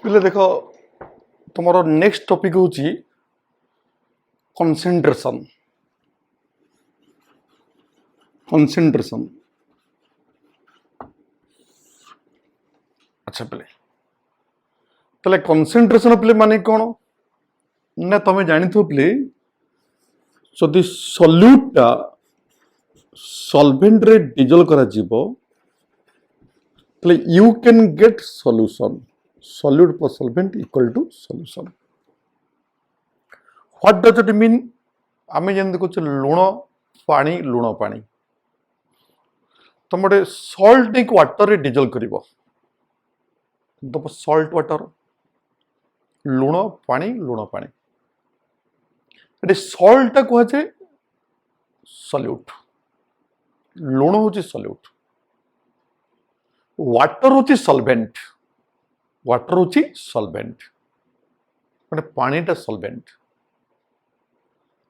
पिले देख तुम नेक्स्ट टॉपिक हूँ कंसंट्रेशन। कंसंट्रेशन अच्छा पिले तले कंसंट्रेशन पिले माने कौन ना तुम जानी पिले जदि सॉल्यूट सॉल्वेंट रे डिजोल्व करा जीवो तले you can get solution solute plus solvent equal to solution. What does it mean आमे जन देखो लुण पानी लुण पानी तुम गोटे सॉल्ट एक वाटर रे डिजोल्व करिवो दब सॉल्ट वाटर लुण पानी ये सॉल्ट टा कह जाए सॉल्यूट लुण हूँ सॉल्यूट वाटर हूँ सॉल्वेंट माने पानी टा सॉल्वेंट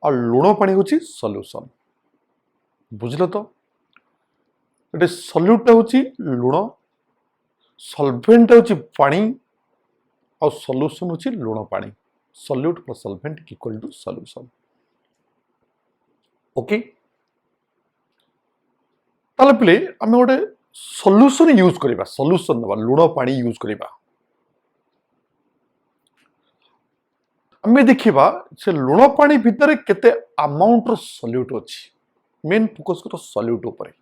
और लुण पानी हूँ सॉल्यूशन बुझल तो ये सॉल्यूट हूँ लुण सॉल्वेंट हूँ पानी और सॉल्यूशन हूँ लुण पानी solute plus solvent equal to solution. Okay ताले पिले आमे गोटे सॉल्यूशन यूज करिबा सॉल्यूशन दबा लुण पानी यूज करिबा आमे देखिबा से लुण पानी भितर केते अमाउंट रो सॉल्यूट अछि मेन फोकस करो सॉल्यूट ऊपर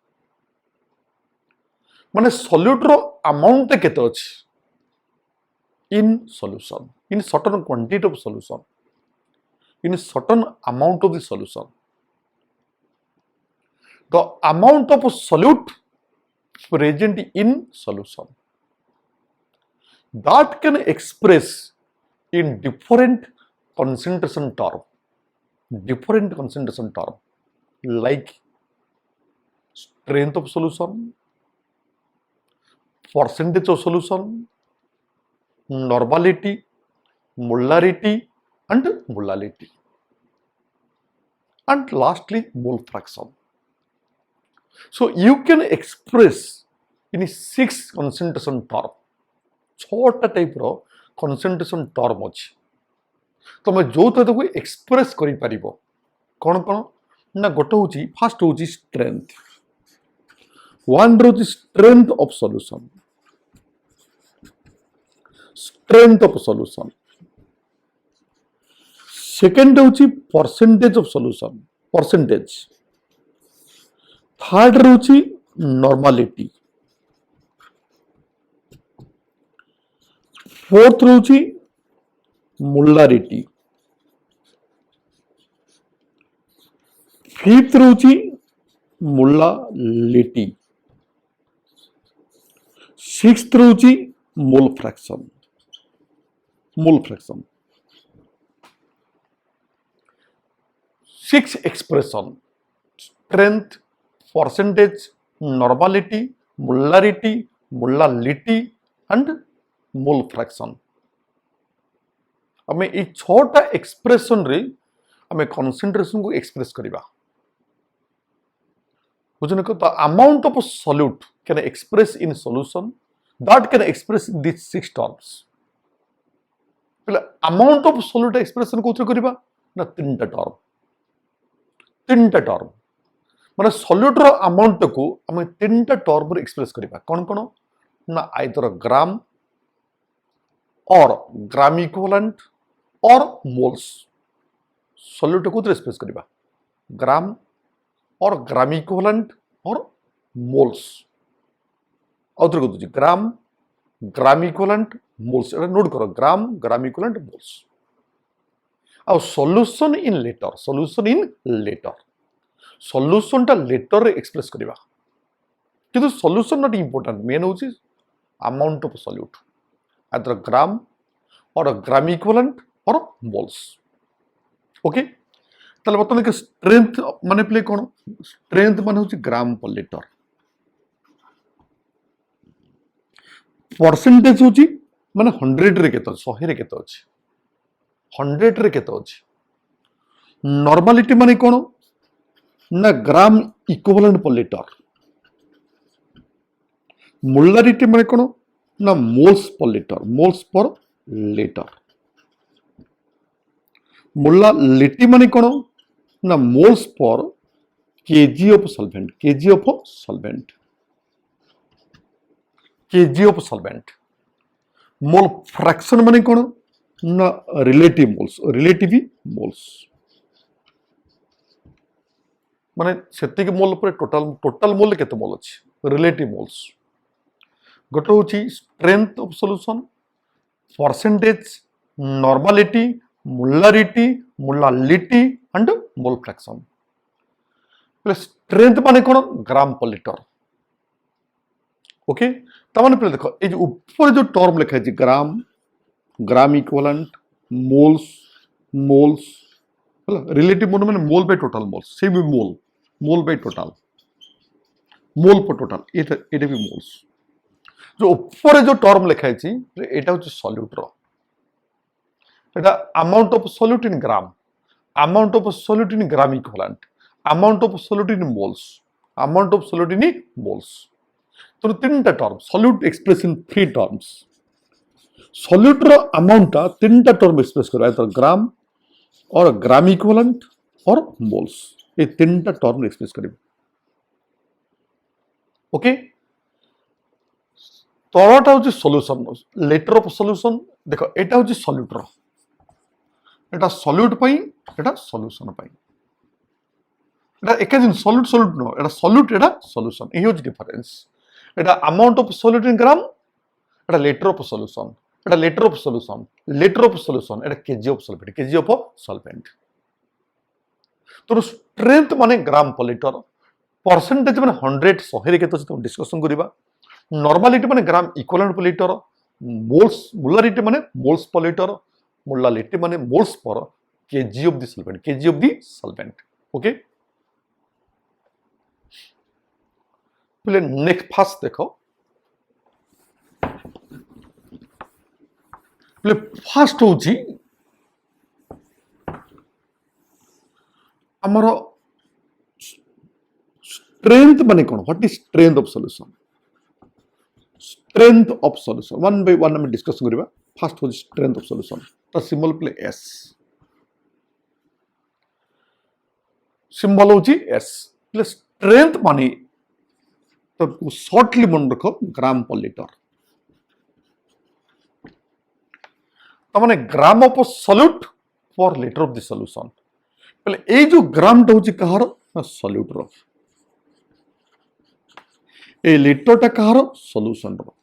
माने सॉल्यूट रो अमाउंट केते अछि in solution in certain quantity of solution in certain amount of the solution the amount of solute present in solution that can express in different concentration term like strength of solution percentage of solution normality, molarity and molality and lastly mole fraction. So you can express in 6 concentration term 6टा type रो concentration term अछि तमे जो तो express करि परिबो कोन कोन ना गोटे होची फर्स्ट होची स्ट्रेंथ वन रो strength of solution strength of solution second होची percentage of solution percentage third होची normality fourth होची molarity fifth होची molality sixth होची mole fraction 6 expression strength percentage normality molality and mole fraction हमें ये 6टा expression रे हमें कंसंट्रेशन को एक्सप्रेस करिबा बुझने को the amount of solute can express in solution that can express in this 6 terms पहले अमाउंट ऑफ सॉल्यूट एक्सप्रेशन को करिबा ना तीनटा टर्म माने सॉल्यूट रो अमाउंट को हम तीनटा टर्म रे एक्सप्रेस करिबा कोन कोन ना either gram or gram equivalent or moles solute को एक्सप्रेस करिबा gram or gram equivalent or moles और को ग्राम ग्राम इक्विवेलेंट मोल्स एटा नोट करो ग्राम इक्विवेलेंट मोल्स आ सॉल्यूशन इन लेटर सॉल्यूशन टा लेटर रे एक्सप्रेस करिबा किंतु सॉल्यूशन नॉट इंपोर्टेंट मेन होची amount of solute either gram or gram equivalent or moles. Okay ताले बतन के स्ट्रेंथ माने प्ले कोन स्ट्रेंथ माने होची ग्राम पर लीटर परसेंटेज होची माने 100 रे केतो 100 रे केतो अछि 100 रे केतो अछि नॉर्मलिटी माने कोन ना ग्राम इक्विवेलेंट पर लीटर मोलारिटी माने कोन ना moles per litre moles per litre molality माने कौन ना moles per KG of solvent KG of solvent KG of solvent mole fraction माने कौन ना रिलेटिव मोल्स माने सेतिक मोल पर टोटल मोल केते मोल अछि रिलेटिव मोल्स गोटे होची strength of solution percentage normality molality and mole fraction strength माने कौन ग्राम पर लीटर ओके तमाने पे देखो ये जो ऊपर जो टर्म लिखा है ग्राम ग्राम इक्विवेलेंट मोल्स रिलेटिव मोल माने मोल बाय टोटल मोल्स से भी मोल बाय टोटल मोल पर टोटल ये भी मोल्स जो ऊपर जो टर्म लिखा है एटा होची सॉल्यूट रो एटा amount of solute in gram amount of solute in gram equivalent amount of solute in moles amount of solute in moles तो तीनटा term solute express in three terms solute रो अमाउंट टा तीनटा टर्म एक्सप्रेस करबा तो ग्राम or gram equivalent or moles ये तीनटा term express करिब ओके तळटा होची सॉल्यूशन लेटर ऑफ सॉल्यूशन देखो एटा होची सॉल्यूट रो एटा सॉल्यूट पई एटा सॉल्यूशन पई एटा एका दिन सॉल्यूट नो एटा सॉल्यूट एटा सॉल्यूशन ए होची difference Etah amount of solute in gram Etah letter of solution Etah letter of solution Etah KG of solvent तो स्ट्रेंथ माने ग्राम पर लीटर परसेंटेज माने 100 100 रे केतो से डिस्कशन करिबा नॉर्मालिटी माने gram equivalent per litre moles molarity माने moles per litre molality माने moles per KG of the solvent okay पहले नेक्स्ट फास्ट देखो पहले फास्ट होची हमरो स्ट्रेंथ माने कोन what is strength of solution one by one हम डिस्कस करिबा फास्ट होची स्ट्रेंथ ऑफ सॉल्यूशन तो सिंबल प्ले एस सिंबल होची एस प्ले स्ट्रेंथ माने तो शॉर्टली मन रखो ग्राम पर लीटर तो माने ग्राम of solute for litre of the solution पहले ए जो ग्राम टा होची कहार सॉल्यूट रो ए लीटर टा कहार सॉल्यूशन रो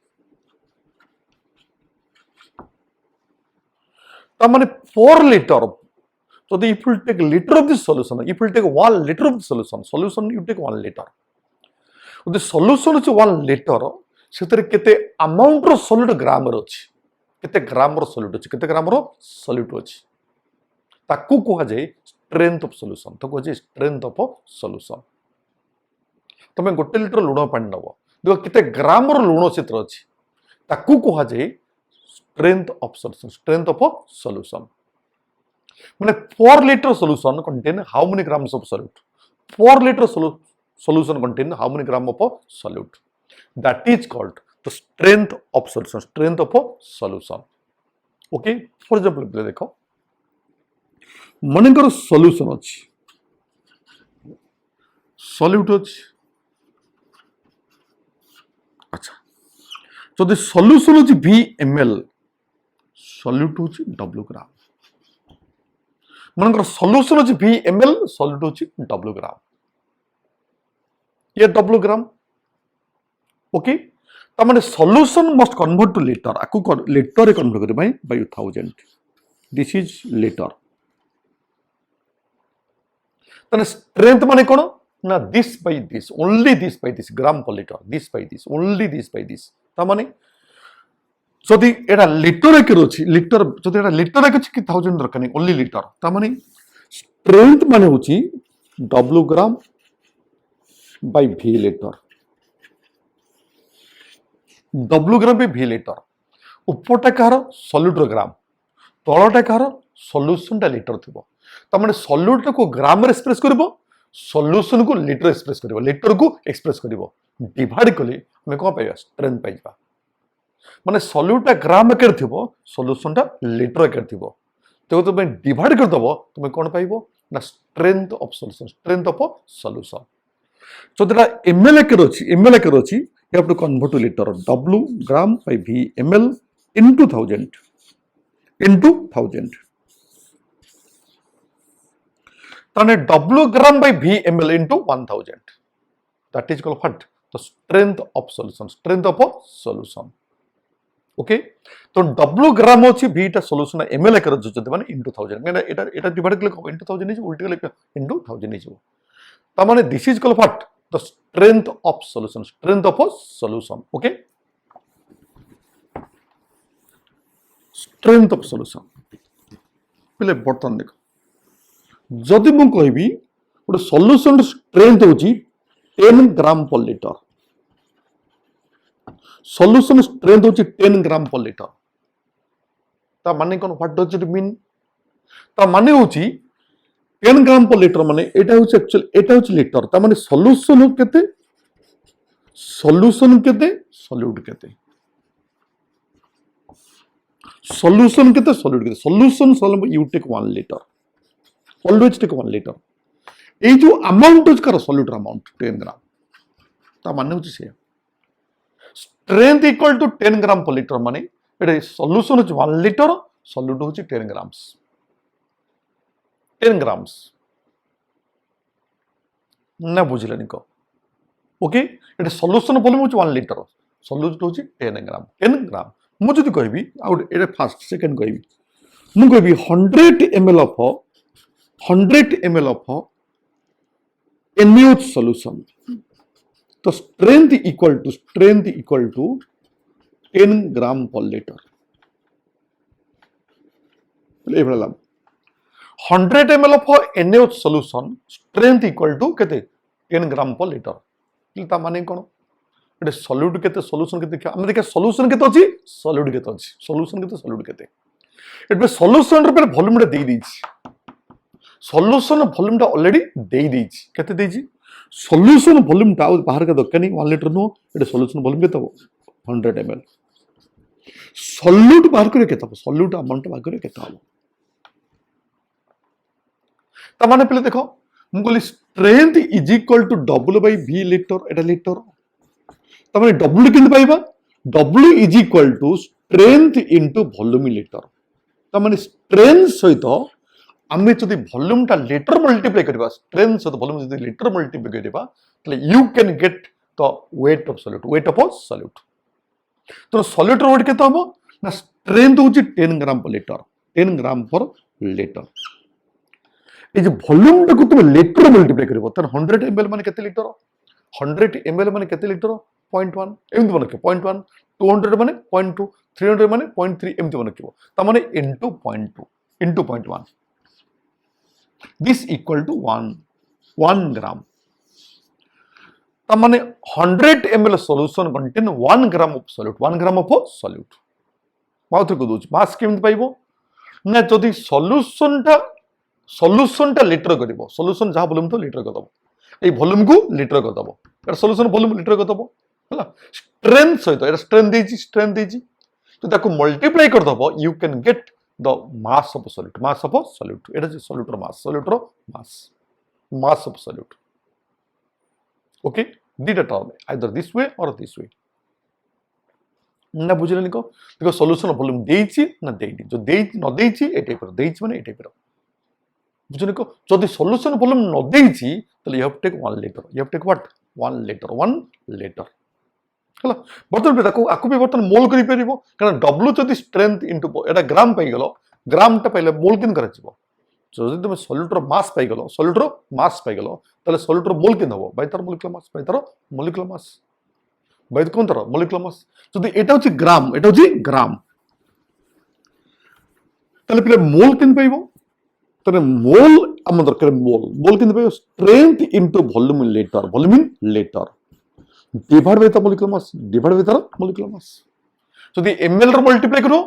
तो माने 4 litre so if you take liter of the solution if you take 1 liter of the solution you take 1 liter the solution is 1 liter सेतरे केते amount रो solute ग्राम रो अछि केते ग्राम रो सॉल्यूट अछि केते ग्राम रो सॉल्यूट अछि ताकू कोहा जाय स्ट्रेंथ ऑफ सॉल्यूशन तो कोहा जाय स्ट्रेंथ ऑफ सॉल्यूशन तमे गोटे लीटर लुण पानी नबो देखो केते ग्राम रो लुण सेतर अछि ताकू कोहा जाय स्ट्रेंथ ऑफ सॉल्यूशन माने 4 liter solution contain how many grams of solute 4 liter solution contain how many gram of solute that is called the strength of solution okay for example ले देखो मनेकर solution अछि solute अछि अच्छा so the solution अछि v ml solute अछि w gram मनकर solution अछि v ml solute अछि w ग्राम ये w ग्राम ओके त माने solution must convert to litre आकु लीटर रे कन्वर्ट करि बाय 1000 दिस इज लीटर तने स्ट्रेंथ माने कोन ना this by this only this by this gram per litre this by this only this by this त माने जदि एटा लीटर के रोछि लीटर जदि एटा लीटर के कि 1000 दरकार नै ओनली लीटर ता माने स्ट्रेंथ माने होछि w gram by v litre w gram by v litre ऊपरटा कहर सॉल्यूट ग्राम तळटा कहर सॉल्यूशन टा लीटर थिबो ता माने सॉल्यूट को ग्राम रे एक्सप्रेस करबो सॉल्यूशन को लीटर एक्सप्रेस करबो लीटर को एक्सप्रेस करबो डिवाइड कले हम को पाइबा स्ट्रेंथ पाइबा माने सॉल्यूट ग्राम आकार थिबो सॉल्यूशन टा लिटर आकार थिबो तो तुम डिवाइड कर दबो तुम कोन पाइबो ना strength of solution strength of solution so that ml आकार अछि you have to convert to liter w gram by v ml into 1000 ताने w gram by v ml into 1000 that is called what the strength of solution okay तो w gram अछि v टा solution ml आकार जति माने into 1000 माने एटा divide करले into 1000 is उल्टी करले into 1000 इज ता माने this is called what the strength of solution okay strength of solution पहले बर्तन देखो जदि मु कहबी गोटे सॉल्यूशन स्ट्रेंथ होची 10 ग्राम पर लीटर सॉल्यूशन स्ट्रेंथ होची 10 ग्राम पर लीटर ता माने कोन व्हाट डज इट मीन ता माने होची 10 ग्राम पर लीटर माने एटा होची एक्चुअली एटा होची लीटर ता माने सॉल्यूशन केते सॉल्यूट केते solution you take 1 litre always take 1 litre ए जो अमाउंट इज कर सॉल्यूट अमाउंट 10 ग्राम ता माने होची से strength equal to 10 gram per litre माने एटा सॉल्यूशन होची 1 लीटर सॉल्यूट होची 10 ग्राम्स ना बुझिलेनी को ओके एटा सॉल्यूशन वॉल्यूम होची 1 लीटर सॉल्यूट होची 10 ग्राम मु जदि कहबी आउट एटा फर्स्ट सेकंड कहबी मु कहबी 100 ml of NaOH solution तो strength equal to 10 gram per litre 100 ml of NaOH solution strength equal to केते 10 ग्राम पर लीटर ता माने कोन एटे सॉल्यूट केते सॉल्यूशन केते हम देखा सॉल्यूशन केते अछि सॉल्यूट केते एटे सॉल्यूशन रे पर वॉल्यूम रे देई दिछि सॉल्यूशन वॉल्यूम टा ऑलरेडी देई दिछि केते देछि सॉल्यूशन वॉल्यूम टा बाहर का दकनी 1 लीटर नो एटे सॉल्यूशन वॉल्यूम केते हो 100 ml सॉल्यूट बाहर करे केते हो सॉल्यूट अमाउंट बाहर करे केते हो ता माने पहले देखो मु कहली strength is equal to W by V litre एटा लीटर ता माने W किंत पाइबा W is equal to strength into volume litre ता माने स्ट्रेंथ सहित आमे जदि वॉल्यूम टा लीटर मल्टीप्लाई करबा स्ट्रेंथ सहित वॉल्यूम जदि लीटर मल्टीप्लाई करबा तले you can get the weight of solute तो सॉल्यूट रो वेट केते हबो ना स्ट्रेंथ होची 10 ग्राम पर लीटर ये जो वॉल्यूम टा को तुम लीटर मल्टीप्लाई करबो त 100 ml माने केते लीटर 100 ml माने केते लीटर 0.1 एमति माने के 0.1 200 माने 0.2 300 माने 0.3 एमति माने के त माने into 0.2 into 0.1 this equal to 1 gram त माने 100 ml solution contain 1 gram of solute माउथ को दोच मास केमति पाइबो ना जदी सॉल्यूशन टा लीटर करिवो सॉल्यूशन जहा वॉल्यूम तो लीटर कर दबो ए वॉल्यूम को लीटर कर दबो एटा सॉल्यूशन वॉल्यूम लीटर कर दबो हला स्ट्रेंथ सहित एटा स्ट्रेंथ देजी तो ताको मल्टीप्लाई कर दबो you can get the mass of solute एटा जे सॉल्यूटर मास ऑफ सॉल्यूट ओके दीटा term either this way or this वे ना बुझलेनी को देखो सॉल्यूशन वॉल्यूम देइची ना देइनी जो देइ न देइची ए टाइप रो देइची माने ए टाइप रो बुझने को जदि सॉल्यूशन वॉल्यूम न देइची तले you have take 1 litre what 1 litre हला बर्तन पे ताको आकु भी बर्तन मोल करि परिबो कारण w जदि स्ट्रेंथ इनटू एटा ग्राम पाइ गेलो ग्राम टा पहिले मोल किन करा जिवो जदि तुम सॉल्यूटर मास पाइ गेलो तले सॉल्यूटर मोल किन हबो बाय तर मॉलिक्यूलर मास बाय कोन तर मॉलिक्यूलर मास जदि एटा होची ग्राम तले पहिले मोल किन पाइबो तने मोल आम दरकार मोल किंतु पाइबो strength into volume in litre divide by the molecular mass जदि ml रो मल्टीप्लाई करो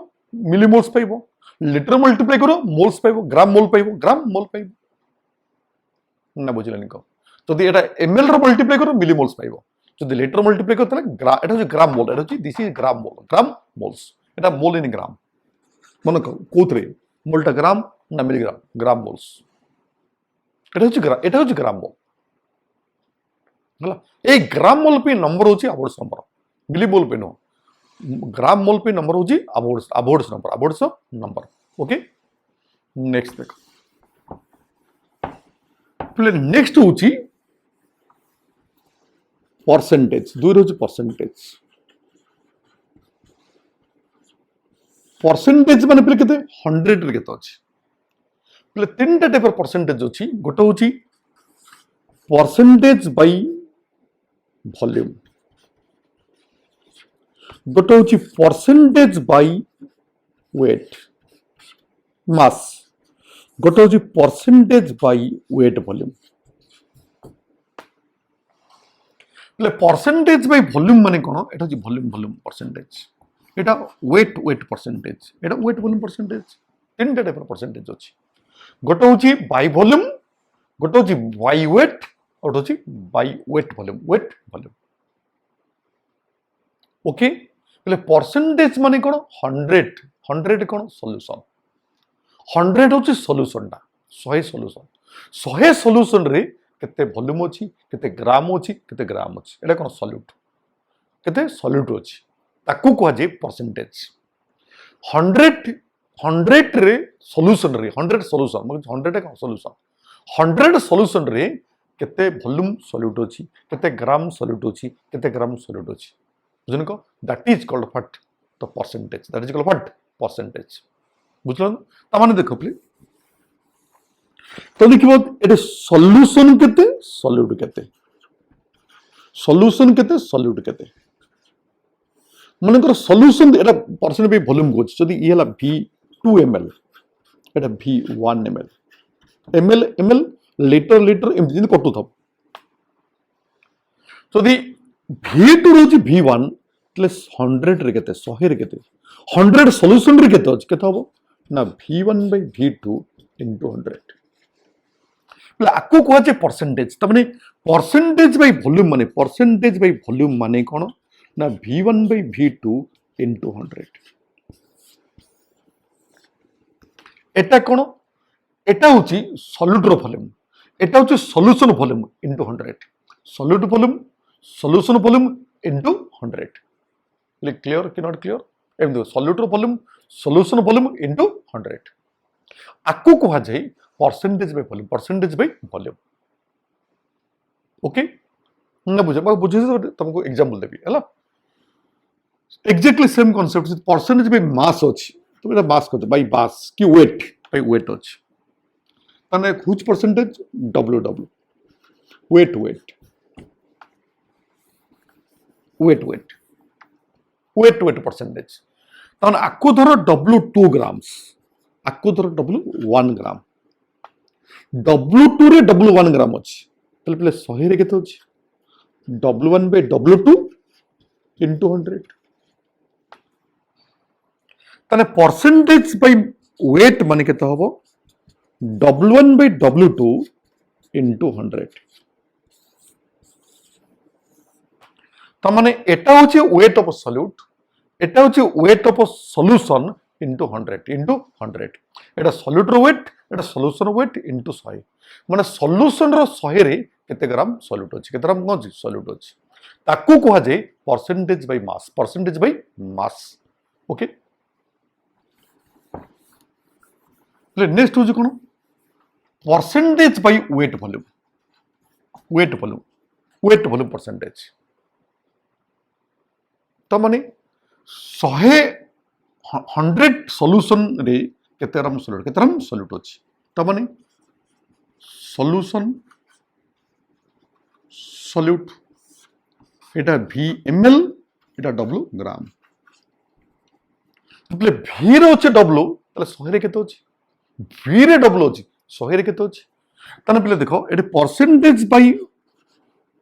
मिलीमोल्स पाइबो लीटर मल्टीप्लाई करो मोल्स पाइबो ग्राम मोल पाइबो ना बुझिलानी को जदि एटा ml रो मल्टीप्लाई करो मिलीमोल्स पाइबो যদি লিটর মল্টিপ্লাই করতে এটা হচ্ছে গ্রাম মোল, এটা হচ্ছে this is gram mole, gram moles, এটা মোল ইন গ্রাম। মনে করো কোথরে মোলটা গ্রাম না মিলিগ্রাম, গ্রাম মোলস, এটা হচ্ছে গ্রাম মোল ହେଲା। এই গ্রাম মোল ପାଇଁ ନମ୍ବର ହଉଛି ଆଭୋର୍ଡସ୍ ନମ୍ବର, ମିଲି ମୋଲ ପାଇଁ ନୁହଁ। ଗ୍ରାମ ମୋଲ ପାଇଁ ନମ୍ବର ହଉଛି ଆଭୋର୍ଡସ୍ ନମ୍ବର। ଓକେ, ନେକ୍ସଟ ଦେଖ, ନେକ୍ସଟ ହଉଛି परसेंटेज। दुई हूँ परसेंटेज। परसेंटेज माने पे केते 100 रे केते अछि पे तीन टा टाइप परसेंटेज अछि। गोटे हूँ परसेंटेज बाय वॉल्यूम, गोटे हूँ परसेंटेज बाय वेट मास, गोटे हूँ percentage by weight volume. Percentage by volume माने कोन, एटा हूँ वॉल्यूम परसेंटेज, एटा वेट परसेंटेज, एटा वेट वॉल्यूम परसेंटेज। तीन टा टाइप परसेंटेज अछि। गोटे हूँ बाय वॉल्यूम, गोटे हूँ बाय वेट, गोटे हूँ bye weight volume. Okay, percentage माने कोन 100 कोन सॉल्यूशन, 100 हूँ सॉल्यूशन टा 100 सॉल्यूशन, 100 सॉल्यूशन रे केते वॉल्यूम अछि, केते ग्राम अछि, केते ग्राम अछि, एटा कोन सॉल्यूट, केते सॉल्यूट अछि, ताकू कह जे परसेंटेज। 100 रे सॉल्यूशन रे 100 सॉल्यूशन मतलब 100 का सॉल्यूशन, 100 सॉल्यूशन रे केते वॉल्यूम सॉल्यूट अछि, केते ग्राम सॉल्यूट अछि, केते ग्राम सॉल्यूट अछि, बुझन को that is called what the percentage, that is called what percentage. बुझलन त माने देखो प्लीज, तो देखिबो एटे सॉल्यूशन केते सॉल्यूट केते, सॉल्यूशन केते सॉल्यूट केते। मानकर सॉल्यूशन एटा परसेंट बे वॉल्यूम को जदी ई हला v2 ml, एटा v1 ml, ml litre M दिन कटु थब। जदी v2 रोजी v1 तले 100 रे केते 100 रे केते 100 सॉल्यूशन रे केते अछि, केते हबो ना v1 v2 100। आकु कह जे परसेंटेज, त माने परसेंटेज बाय वॉल्यूम माने, परसेंटेज बाय वॉल्यूम माने कोन ना v1 v2 100। एटा कोन, एटा होची सॉल्यूट रो वॉल्यूम, एटा होची solution volume into 100, solute volume solution volume into 100। Clear कि नॉट क्लियर? एम दो सॉल्यूट रो वॉल्यूम सॉल्यूशन वॉल्यूम इनटू 100, आकु कह जाय percentage by volume, percentage by volume. Okay ना बुझे तुमको एग्जांपल देबी हला, exactly same concept. Percentage by मास अछि, तो एटा मास कहते बाय मास कि वेट बाय वेट अछि, माने which percentage ww wait percentage. ताने आकु धरो w2 ग्राम्स, आकु धरो w1 ग्राम, w2 रे w1 ग्राम अछि, तले प्ले 100 रे केते अछि w1 बाय w2 इनटू 100। ताने परसेंटेज बाय वेट माने केते हबो w1 बाय w2 इनटू 100। ता माने एटा होचे वेट ऑफ सॉल्यूट, एटा होचे wait of solution into 100 Etah solute रो वेट, एटा सॉल्यूशन वेट इनटू 100। माने सॉल्यूशन रो 100 रे केते ग्राम सॉल्यूट अछि, केते ग्राम कोन सॉल्यूट अछि, ताकू कह जे percentage by mass, percentage by mass. Okay, next होची कोन percentage by weight volume, weight volume percentage. तो माने 100 सॉल्यूशन रे केते ग्राम सॉल्यूट अछि, तो माने सॉल्यूशन सॉल्यूट एटा v ml, एटा w ग्राम, तले v रे अछि w, तले 100 रे केते अछि v रे w अछि 100 रे केते अछि। तने पले देखो एटे परसेंटेज बाय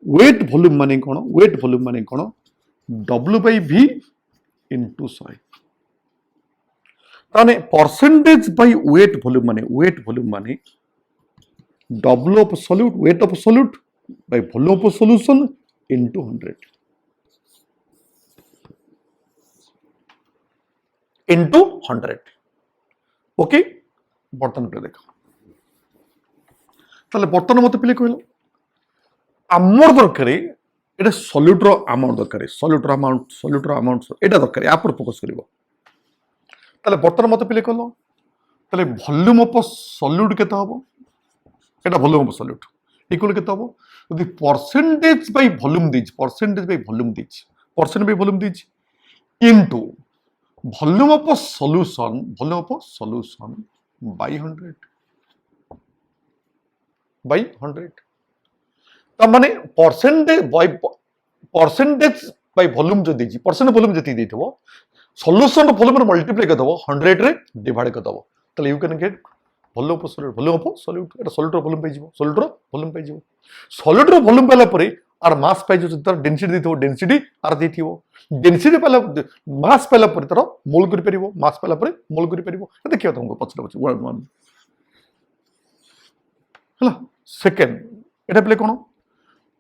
वेट वॉल्यूम माने कोन, वेट वॉल्यूम माने कोन w बाय v इनटू 100। ताने परसेंटेज बाय वेट वॉल्यूम माने w of solute, wait of solute by volume of solution into 100 into 100 okay बर्तन पे देखो তাহলে বর্তমান মতে পিলে কইলো আমার দরকার এটা সলিউটর অ্যামাউন্ট দরকার সলিউটর অ্যামাউন্ট এটা দরকার আপর ফোকাস করিব তাহলে বর্তমান মতে পিলে কইলো তাহলে ভলিউম অফ সলিউট কেতে হবো এটা ভলিউম অফ সলিউট ইকুয়াল কেতে হবো যদি পার্সেন্টেজ বাই ভলিউম দিয়েছি পার্সেন্ট বাই ভলিউম দিয়েছি into volume of solution by 100 তার মানে পার্সেন্টেজ বাই ভলিউম যদি দিয়েছি পার্সেন্ট ভলিউম যেতে দিয়েছিল সলিউশন ভলিউম মল্টিপ্লাই করে দেবো 100 রে ডিভাইড করে দেবো তাহলে you can get volume of solute এটা সলিউটর ভলিউম পাইଯିବ সলিউটর ভলিউম পাইলা পরে আর মাস পাইଯିବ তার ডেনସିଟି ଦେଇଥିବ ডেনସିটি আর ଦେଇଥିବ ডেনସିଟି পাইଲା মাস পাইଲା ପରେ ତାର ମୋଲ କରି ପାରିବ ମାସ ପାଇଲା ପରେ ମୋଲ କରି ପାରିବ ଦେଖିବା ତମକୁ ପଛରେ ୱାନ୍ ହେଲା সেকেন্ড এটা পেলে কোন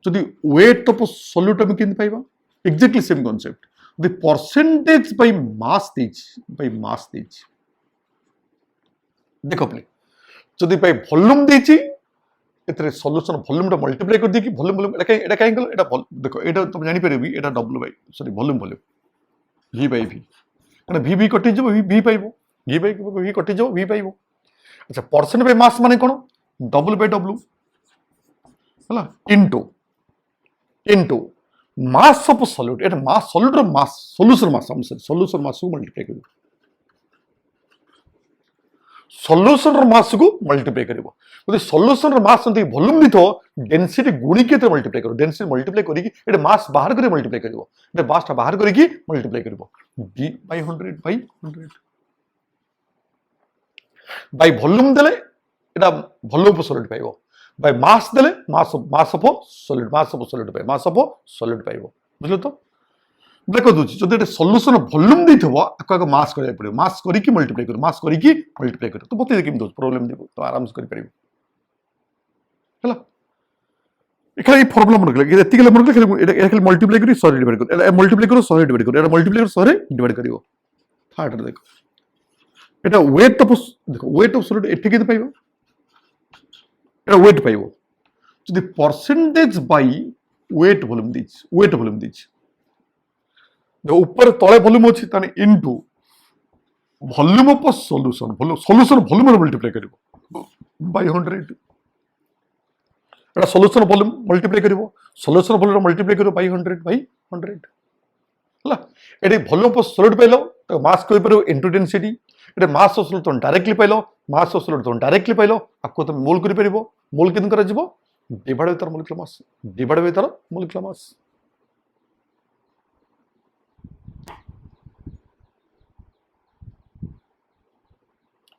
যদি ওয়েট অফ সলিউট আমি কেমনে পাইবা এক্স্যাক্টলি সেম কনসেপ্ট যদি পার্সেন্টেজ বাই মাস দিয়েছি দেখো প্লে যদি পাই ভলিউম দিয়েছি এতে সলিউশন ভলিউমটা মল্টিপ্লাই করে দিই ভলিউম এটা কাই গেল এটা দেখো এটা তুমি জানি পারবি এটা W by sorry volume V by V মানে ভি কটি যাব ভি পাইবো ভি কটি যাব ভি পাইবো আচ্ছা পার্সেন্ট বাই মাস মানে কোন ডব্লিউ বাই ডব্লিউ ହେଲା ইনটু মাস অফ সলিউট এটা মাস সলিউটর মাস সলিউশন মাসକୁ মল্টিপ্লাই କରିବ ସଲ୍ୟୁସନର ମାସକୁ ମଲ୍ଟିପ୍ଲାଏ କରିବ ଯଦି ସଲ୍ୟୁସନର ମାସ ଯଦି ଭଲ୍ୟୁମ ଦେଇଥିବ ଡେନ୍ସିଟି ଗୁଣିକି ଏତେ ମଲ୍ଟିପ୍ଲାଏ କରିବ ଡେନ୍ସିଟି ମଲ୍ଟିପ୍ଲାଏ କରିକି ଏଟା ମାସ ବାହାର କରି ମଲ୍ଟିପ୍ଲାଏ କରିବ ଏଟା ମାସଟା ବାହାର କରିକି ମଲ୍ଟିପ୍ଲାଏ କରିବ v by 100 ବାଇ ଭଲ୍ୟୁମ ଦେଲେ এটা ভলিউম অফ সলিড পাইব বাই মাস দেলে মাস অফ সলিড পাইব বুঝলো তো দেখো দুছি যদি এটা সলিউশন ভলিউম দিথব আগে মাস করিয়া পড়িব মাস করিকি মল্টিপ্লাই করিব তো বতাই কেমন প্রবলেম দিব তো আরামসে করে পারিব হলা এখানে এই ফর্মুলা মনে রাখলে এতিকে মনে রাখলে এটা খালি মল্টিপ্লাই করি সরি ডিভাইড করি এটা মল্টিপ্লাই করো সরি ডিভাইড করি এটা মল্টিপ্লাই করো সরি ডিভাইড করিব থার্ড দেখো এটা ওয়েট অফ দেখো ওয়েট অফ সলিড এটি কেতে পাইব এটা ওয়েট পাইব যদি পার্সেন্টেজ বাই ওয়েট ভলিউম দিছি ऊपर तले वॉल्यूम अच्छी ताने into volume of solution volume multiply करिवो बाय 100 एटा सॉल्यूशन वॉल्यूम मल्टीप्लाई करिवो सॉल्यूशन वॉल्यूम मल्टीप्लाई करिवो बाय 100 हला एडी वॉल्यूम ऑफ सॉलिड पाइलो तो मास कहि परबो इनटू डेंसिटी एटा मास ऑफ सॉलिड तो डायरेक्टली पाइलो मास ऑफ सॉलिड तो डायरेक्टली पाइलो आपको तो मोल करि परबो मोल केन करा जिवो डिवाइड बाय तार molecular mass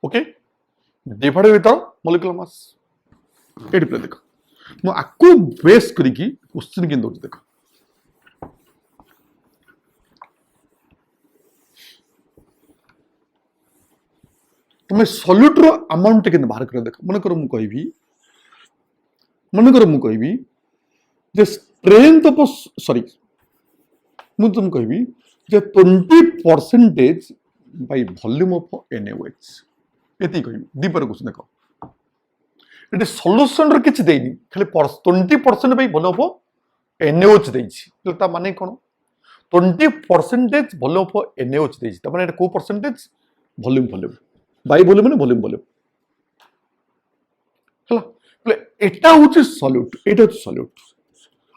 okay divide by तार मोलिकुलर मास एडी प्ले देखो मु आकु बेस करिकी क्वेश्चन केन दोछ देखो तुम सॉल्यूटर अमाउंट के बाहर कर देखो मन करो मु कहबी जे स्ट्रेंथ ऑफ सॉरी मु तुम कहबी जे 20% बाय वॉल्यूम ऑफ NaOH एती कहबी दीपर क्वेश्चन देखो एटी सॉल्यूशन रे किछ देनी खाली 20% बाय वॉल्यूम ऑफ NaOH देछि ता माने कोन 20% वॉल्यूम ऑफ NaOH देछि ता माने एटा को परसेंटेज वॉल्यूम बाय वॉल्यूम माने वॉल्यूम हला एटा होछि सॉल्यूट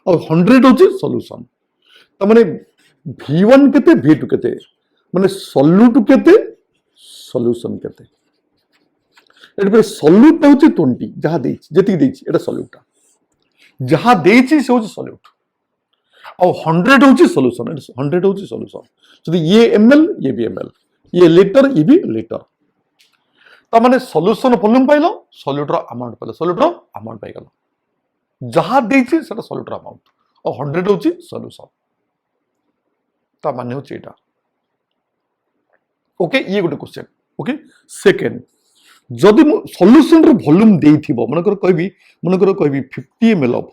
और 100 होछि सॉल्यूशन ता माने V1 केते V2 केते माने सॉल्यूट केते सॉल्यूशन केते एटा सॉल्यूट होछि 20 जहा देछि जति देछि एटा सॉल्यूट जहा देछि से होछि सॉल्यूट और 100 होछि सॉल्यूशन 100 होछि सॉल्यूशन जदि ये ml ये भी ml ये लीटर ये भी लीटर ता माने सॉल्यूशन वॉल्यूम पाइलो सॉल्यूटर अमाउंट पाइ गलो जहा देछि सेटा सॉल्यूटर अमाउंट और 100 होछि सॉल्यूशन ता माने होछि एटा ओके ये गोटे क्वेश्चन ओके सेकंड जदि सॉल्यूशन रो वॉल्यूम देइथिबो मन करो कहबी 50 ml of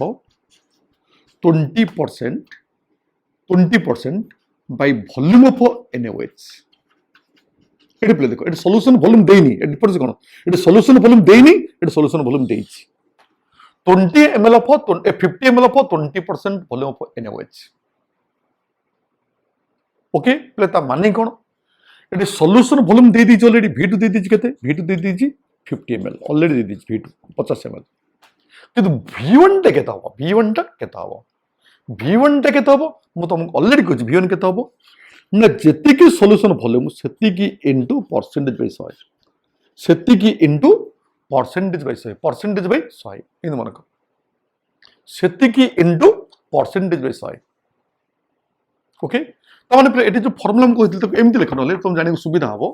20% by volume of NaOH. এটি প্লে দেখো, এটি সলিউশন ভলিউম দেইনি, এটি পড়ছে কোন, এটি সলিউশন ভলিউম দেইনি, এটি solution volume দেইছি। 20 ml of 50 ml of 20% volume of NaOH। Okay, play ता माने कोन, एटी सॉल्यूशन वॉल्यूम दे दीजिए ऑलरेडी, V2 दे दीजिए, केते V2 दे दीजिए 50 ml ऑलरेडी दे दीजिए, V2 50 ml। किंतु V1 टा केता हो, V1 टा केता हो, V1 टा केता हो मु तुमको ऑलरेडी कहछि, V1 केता हो ना जेति की सॉल्यूशन वॉल्यूम सेति की इनटू परसेंटेज बाय 100, सेति की into percentage by 100, percentage by 100 इन मन को, सेति की इनटू परसेंटेज बाय 100। ओके, तामाने एटी जो फॉर्मूला हम कहथिल तो एमति लिखन होले तुम जाने को सुविधा हबो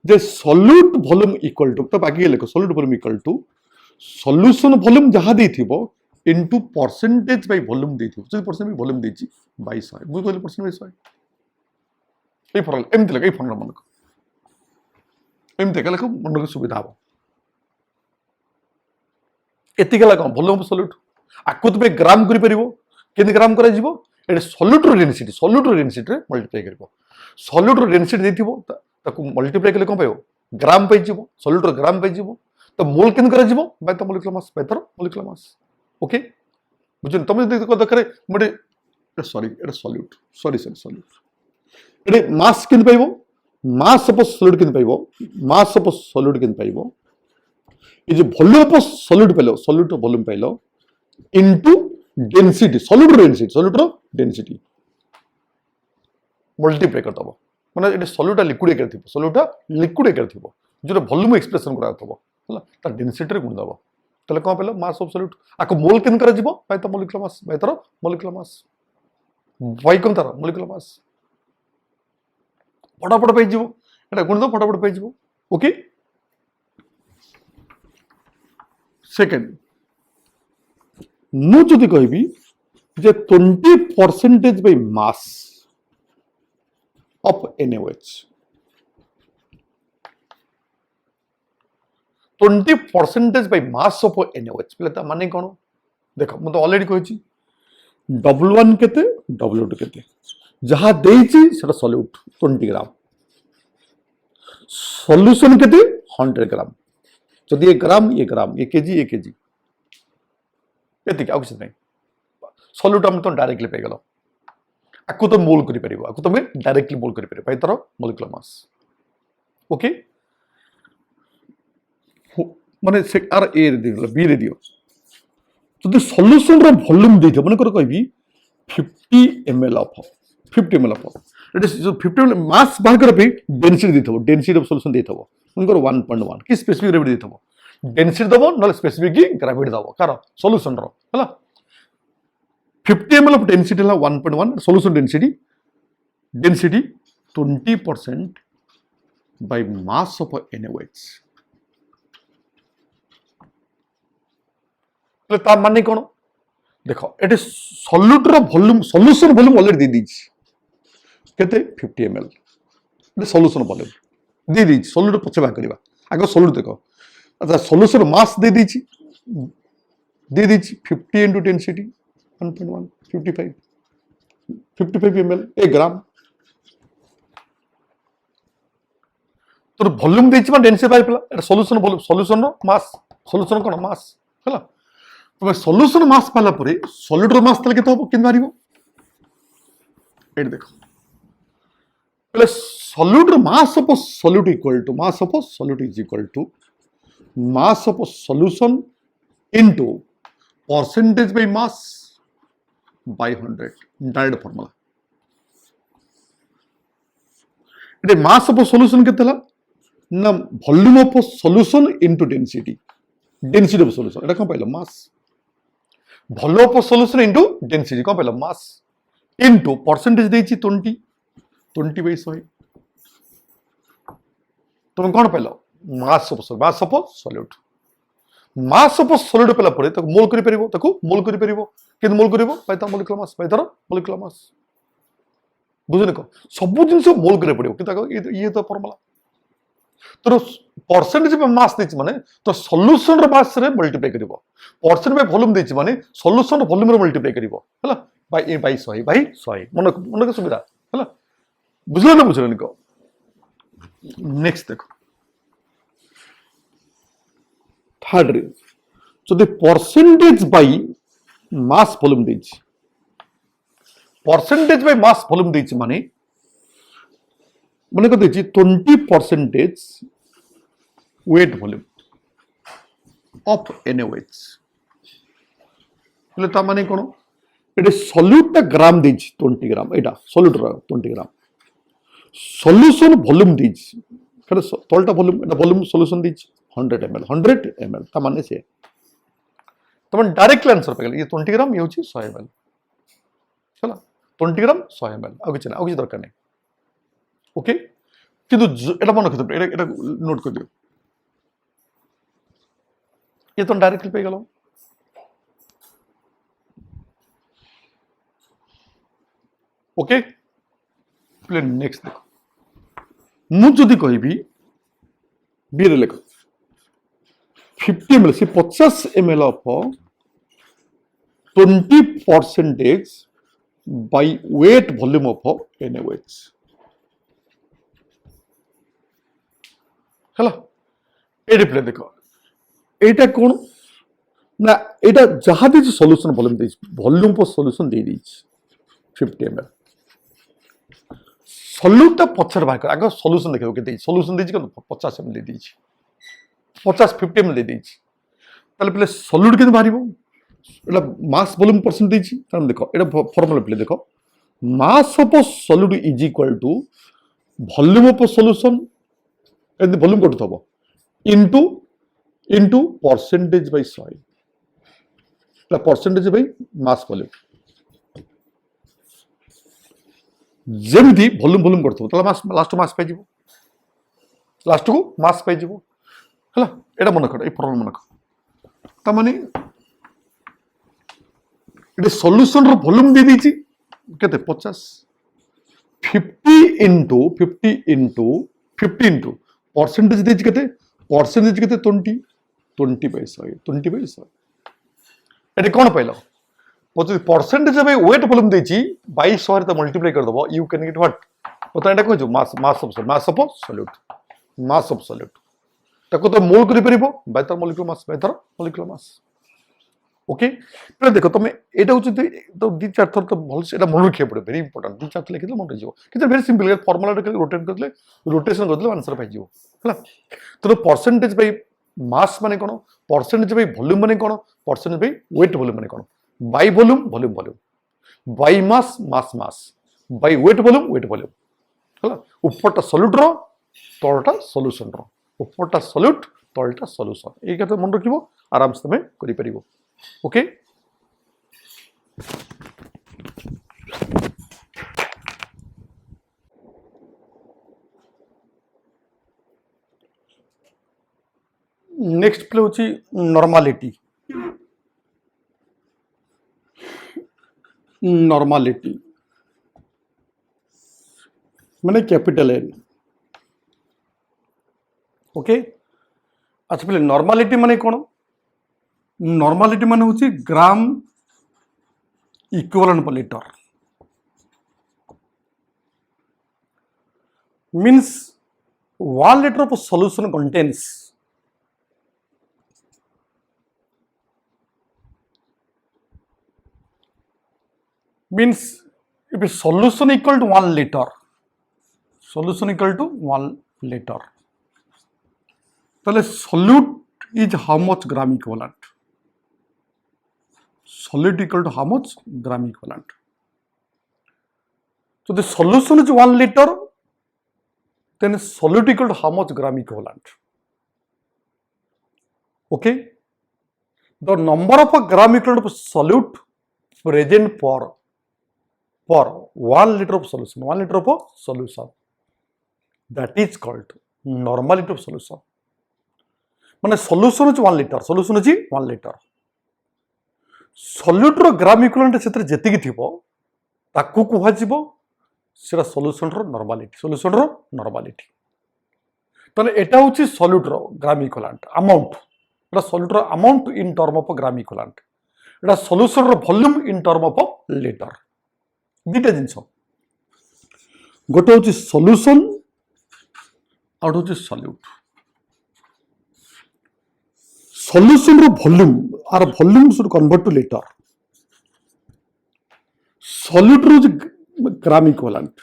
जे सॉल्यूट वॉल्यूम इक्वल टू, तो बाकी लिखो solute volume equal to solution volume जहां देथिबो इनटू परसेंटेज बाय वॉल्यूम देथिबो, जो परसेंट बाय वॉल्यूम देछि बाय 100, बुझ कहले परसेंट बाय 100 ए फॉर्मूला एमति लिख, ए फॉर्मूला मन को एमति लिख मन को सुविधा हबो। एतिक लगा वॉल्यूम ऑफ सॉल्यूट आकु तबे ग्राम करि परिबो, केनि ग्राम करा जिवो, एटे सॉल्यूटर डेंसिटी रे मल्टीप्लाई करबो, सॉल्यूटर डेंसिटी देथिबो ताकू मल्टीप्लाई कले कोन पाइबो, ग्राम पाइ जिवो, सॉल्यूटर ग्राम पाइ जिवो, तो मोल केन करा जिवो बाय त मॉलिक्यूलर मास, बाय तर मॉलिक्यूलर मास। ओके, बुझन तमे देखो को दकरे मडे सॉरी एटा सॉल्यूट, सॉरी एटे मास केन पाइबो, मास ऑफ सॉल्यूट केन पाइबो, मास ऑफ सॉल्यूट केन पाइबो, ए जे वॉल्यूम ऑफ सॉल्यूट पाइलो, सॉल्यूट वॉल्यूम पाइलो इनटू डेंसिटी, सॉल्यूटर डेंसिटी मल्टीप्लाई कर दबो, माने एटे सॉल्यूटा लिक्विड एकर थिबो, सॉल्यूटा लिक्विड एकर थिबो जो वॉल्यूम एक्सप्रेशन करा थबो हला, ता डेंसिटी रे गुण दबो, तले कोन पेलो मास ऑफ सॉल्यूट आको मोल केन करा जिवो बाय त मॉलिक्यूलर मास, बाय तर मॉलिक्यूलर मास, बाय कोन तर मॉलिक्यूलर मास फटाफट पाइ जिवो, एटा गुण दो फटाफट पाइ जिवो। ओके, सेकंड मु जदि कहबी जे 20% by mass of NaOH, 20% by mass of NaOH पहले ता माने कोन देखो, मु तो ऑलरेडी कहछि W1 केते W2 केते, जहां देछि सेटा सॉल्यूट 20 ग्राम, सॉल्यूशन केते 100 ग्राम, जदि ये ग्राम ये केजी एतिक आउ किछ नै, सॉल्यूट हम तो डायरेक्टली पे गेलो, आकु तो मोल करि परिबो, आकु तो डायरेक्टली मोल करि परिबो बाय तर मॉलिक्यूलर मास। ओके, माने से आर ए रे दियो, बी रे दियो, जदि सॉल्यूशन रो वॉल्यूम देथो माने कर कहबी 50 ml ऑफ इट इज जो 50 ml मास बाहर कर पे डेंसिटी देथो, डेंसिटी ऑफ सॉल्यूशन देथो माने कर 1.1 की स्पेसिफिक ग्रेविटी देथो, डेंसिटी दबो न स्पेसिफिक ग्रेविटी दबो कार सॉल्यूशन रो हला, 50 ml ऑफ डेंसिटी ला 1.1 solution density 20% by mass of NaOH। ता माने कोन देखो, एटे सॉल्यूट रो वॉल्यूम, सॉल्यूशन वॉल्यूम ऑलरेडी दे दीछि केते 50 ml, एटे सॉल्यूशन वॉल्यूम दे दीछि, सॉल्यूट पछे बा करबा, आगे सॉल्यूट देखो, अच्छा सॉल्यूशन मास दे दीछि 50 into डेंसिटी 1.1 55 ml ए ग्राम, तो वॉल्यूम देछि मा डेंसिटी पाइ पला, एटा सॉल्यूशन वॉल्यूम, सॉल्यूशन रो मास, सॉल्यूशन कोन मास हला, तो सॉल्यूशन मास पाला परे सॉल्यूट रो मास तले केतो हो किन मारिबो, एट देखो पहले सॉल्यूट रो mass of solute equal to mass of solute is equal to mass of solution into percentage by mass by 100, direct formula. एटे मास ऑफ सॉल्यूशन केतेला ना volume of solution into density, density of solution एटा कोन पाइलो mass, volume of solution into density कोन पाइलो mass, into percentage देछि 20 by 100, तुम कोन पाइलो mass of solute, mass of solute पेला परे ताको मोल करि परिबो, किन मोल करिवो बाय त मॉलिक्यूलर मास, बाय तर मॉलिक्यूलर मास, बुझने को सब जिंस मोल करे पड़िबो कि ताको ये तो फॉर्मूला तोर परसेंटेज मास देछि माने तो सॉल्यूशन रो मास रे मल्टीप्लाई करिवो परसेंट बाय वॉल्यूम देछि माने सॉल्यूशन रो वॉल्यूम रे मल्टीप्लाई करिवो हला बाय ए बाय 100 मन के सुविधा हला बुझलो ना बुझलो निको नेक्स्ट देखो थर्ड रे जदि परसेंटेज बाय मास वॉल्यूम देछि परसेंटेज बाय मास वॉल्यूम देछि माने को देछि 20% weight volume of NaOH એટલે તા মানে કોણ એટલે solute টা গ্রাম দিছি 20 গ্রাম এটা solute র 20 গ্রাম সলিউশন ভলিউম দিছি কারণ তলটা ভলিউম এটা ভলিউম সলিউশন দিছি 100 ml তা মানে সে তখন ডাইরেক্ট आंसर पे ये 20 গ্রাম ये होची 100 ml चला 20 গ্রাম 100 ml আর কিছু দরকার নেই ओके কিন্তু এটা মনে রাখতে এটা নোট করে দিও ये तो डायरेक्टली पे गलो ओके प्ले नेक्स्ट देखो मु जदि कहबी बी रे लेख 50 ml से 50 ml of 20% by weight volume of NaOH hello a play देखो এইটা কোন না এটা যাহা দিছি সলিউশন ভলিউম দিছি ভলিউম পর সলিউশন দিয়ে দিছি 50 ml সলিউটটা পছর বাই কর আগে সলিউশন দেখো কেতে সলিউশন দিছি কত 50 ml দিছি 50 ml দিছি তাহলে প্লে সলিউট কেতে বাহিব এটা মাস ভলিউম পার্সেন্ট দিছি তাহলে দেখো এটা ফর্মুলা প্লে দেখো mass of solute is equal to volume of solution and volume কত হবে into percentage by soil the percentage by mass volume जेमती वॉल्यूम वॉल्यूम करथो तला मास लास्ट मास पे जीवो लास्ट को मास पे जीवो हला एटा मन कर ए फॉर्मूला मन कर ता माने एटे सॉल्यूशन रो वॉल्यूम दे दीची केते 50 50 into परसेंटेज देची केते परसेंटेज केते 20/100 एटे कोन पाइलो पति परसेंटेज बाय वेट वॉल्यूम देची 2200 रे मल्टीप्लाई कर दबो यू कैन गेट व्हाट पता एटा को जो मास ऑफ सॉल्यूट ताको तो मोल करि परिबो बाय तर मॉलिक्यूलर मास ओके तो देखो तुम एटा होची तो दी चार थर तो भल से एटा मन रखिया पड़े वेरी इंपोर्टेंट दी चार लिखि मन रहिजो किते वेरी सिंपल फार्मूला रे रोटेट करले रोटेशन करले आंसर पाइ जिवो हला तो परसेंटेज बाय मास माने कोन परसेंटेज बाय वॉल्यूम माने कोन परसेंटेज बाय वेट वॉल्यूम माने कोन by volume by mass bye weight volume हला ऊपरटा सॉल्यूट रो तळटा सॉल्यूशन रो ऊपरटा सॉल्यूट तळटा सॉल्यूशन ए कथा मन रखिबो आराम से तमे करि परिबो ओके नेक्स्ट प्ले होची नॉर्मालिटी माने कैपिटल एन ओके अच्छा पहले नॉर्मालिटी माने कोन नॉर्मालिटी माने होची ग्राम equivalent per litre means 1 liter of solution contains means if a solution equal to 1 liter then solute is how much gram equivalent solute equal to how much gram equivalent so the solution is 1 liter then solute equal to how much gram equivalent okay the number of a gram equivalent of solute present for 1 liter of solution that is called normality of solution माने solution is 1 liter solution is 1 liter solute रो gram equivalent सेतरे जेतिकी थिबो ताकू कुहा जिवो सेरा solution रो normality তাহলে এটা হচ্ছে সলিউটর গ্রাম ইকুয়ালেন্ট अमाउंट এটা সলিউটর amount in term of gram equivalent এটা সলিউশনর volume in term of litre দুইটা জিনিস গোটে হচ্ছে সলিউশন আর হচ্ছে সলিউট সলিউশনর ভলিউম আর volume should convert to litre সলিউটর হচ্ছে gram equivalent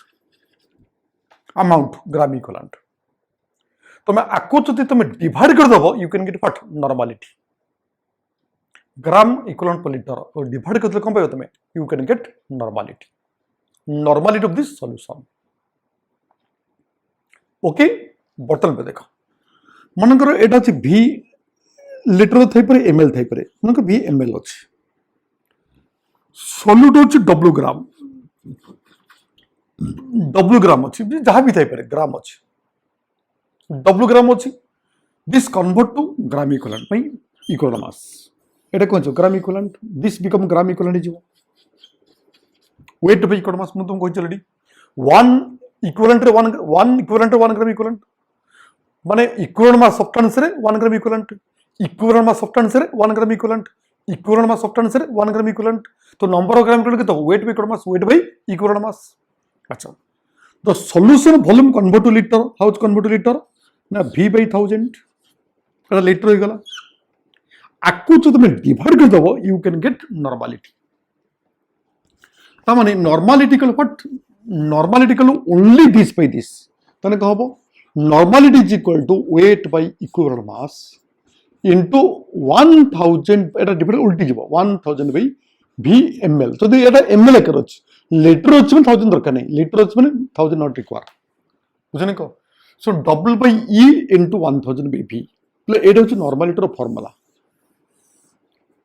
amount gram equivalent तुम्हें आपको जो तुम डिवाइड कर दबो you can get what normality gram equivalent per litre और डिवाइड कर कौन पाइबो तुम्हें you can get normality of this solution okay बर्तन पे देखो मनकर एटा अछि v लिटर थाई पर ml थाई पर मनकर v ml अछि सॉल्यूट अछि w ग्राम अछि जहां भी थाई पर ग्राम अछि w ग्राम अच्छी this convert to gram equivalent equal mass एटा कौन gram equivalent this become gram equivalent जीवो वेट बाय इक्वल मास तुम कहि चलडी 1 इक्विवेलेंट रे 1 इक्विवेलेंट 1 ग्राम इक्विवेलेंट माने इक्विवेलेंट मास सब्सटेंस रे 1 gram equivalent equivalent mass substance रे 1 gram equivalent equivalent mass substance रे 1 ग्राम इक्विवेलेंट तो नंबर ऑफ ग्राम इक्विवेलेंट कितना weight by equal mass weight by equivalent मास अच्छा the solution volume convert to liter how it convert to liter ना v by 1000 Etah litre हो गला आकु जो तुम divide कर दबो यू कैन गेट नॉर्मलिटी ता माने normality call what normality call only this by this तने कहबो normality is equal to weight by equivalent mass into 1000 एटा डिवाइड उल्टी जीवो 1000 बाय v ml तो एटा ml कर अछि लीटर अछि में 1000 दरकार नहीं लीटर अछि में 1000 नॉट रिक्वायर बुझने को so double by e into 1000 by v એટલે એટ હচ্ছে નોર્માલિટીର ફોર્મ્યુલા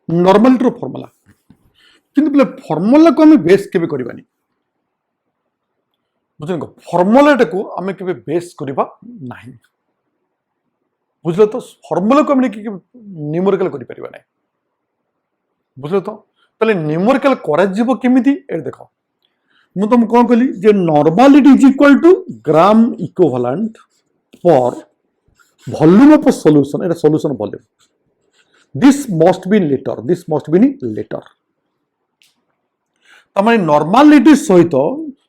નોર્માલિટીର ફોર્મ્યુલા কিন্তু বলে ফর্মুলাକୁ ଆମେ বেস কেবে করিবানি বুঝলেন কো ফর্মুলাটাକୁ ଆମେ কেবে বেস করিবা ନାହିଁ বুঝলে তো ফর্মুলাକୁ ଆମେ নিউমেরিক্যাল করি পারিবা নাই বুঝলে তো তাহলে নিউমেরিক্যাল করা যাব কেমিতি এ দেখো ମୁଁ ତମକୁ କ'ଣ କହିଲି ଯେ normality is equal to gram equivalent per volume of solution ଏଟା solution volume this must be litre this must be litre ତାମାନେ ନର୍ମାଲିଟି ସହିତ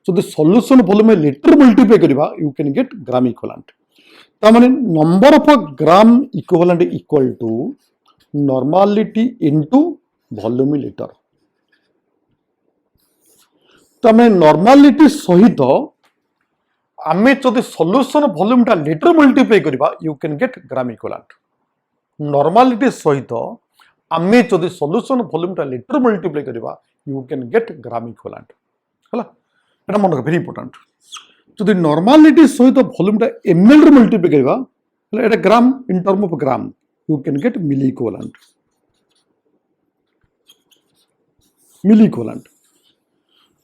ଯଦି ସଲ୍ୟୁସନ୍ ଭଲ୍ୟୁମ୍ ଲିଟର ମଲ୍ଟିପ୍ଲାଏ କରିବା you can get gram equivalent ତାମାନେ number of gram equivalent equal to normality into volume litre तमें normality सहित आमे जदि solution volume टा लीटर मल्टीप्लाई करबा you can get gram equivalent normality सहित आमे जदि सॉल्यूशन वॉल्यूम टा लीटर मल्टीप्लाई करबा you can get gram equivalent हला एटा मन वेरी इंपोर्टेंट जदि नॉर्मलिटी सहित वॉल्यूम टा ml रे मल्टीप्लाई करबा हला एटा gram in term of gram you can get milliequivalent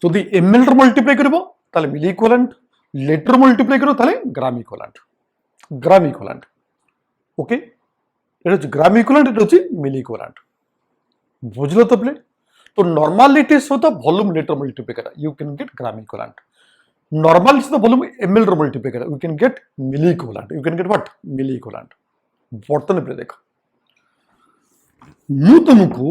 যদি ml র মল্টিপ্লাই করব তাহলে মিলি ইকুইভ্যালেন্ট লিটার মল্টিপ্লাই করব তাহলে গ্রাম ইকুইভ্যালেন্ট ওকে এটা হচ্ছে গ্রাম ইকুইভ্যালেন্ট এটা হচ্ছে মিলি ইকুইভ্যালেন্ট বুঝলো তো প্লে তো নরমালিটি সহিত ভলিউম লিটার মল্টিপ্লাই করা you can get gram equivalent normality সহিত ভলিউম ml র মল্টিপ্লাই করা you can get milli equivalent you can get what milli equivalent বর্তমানে প্লে দেখো ମୁଁ ତମକୁ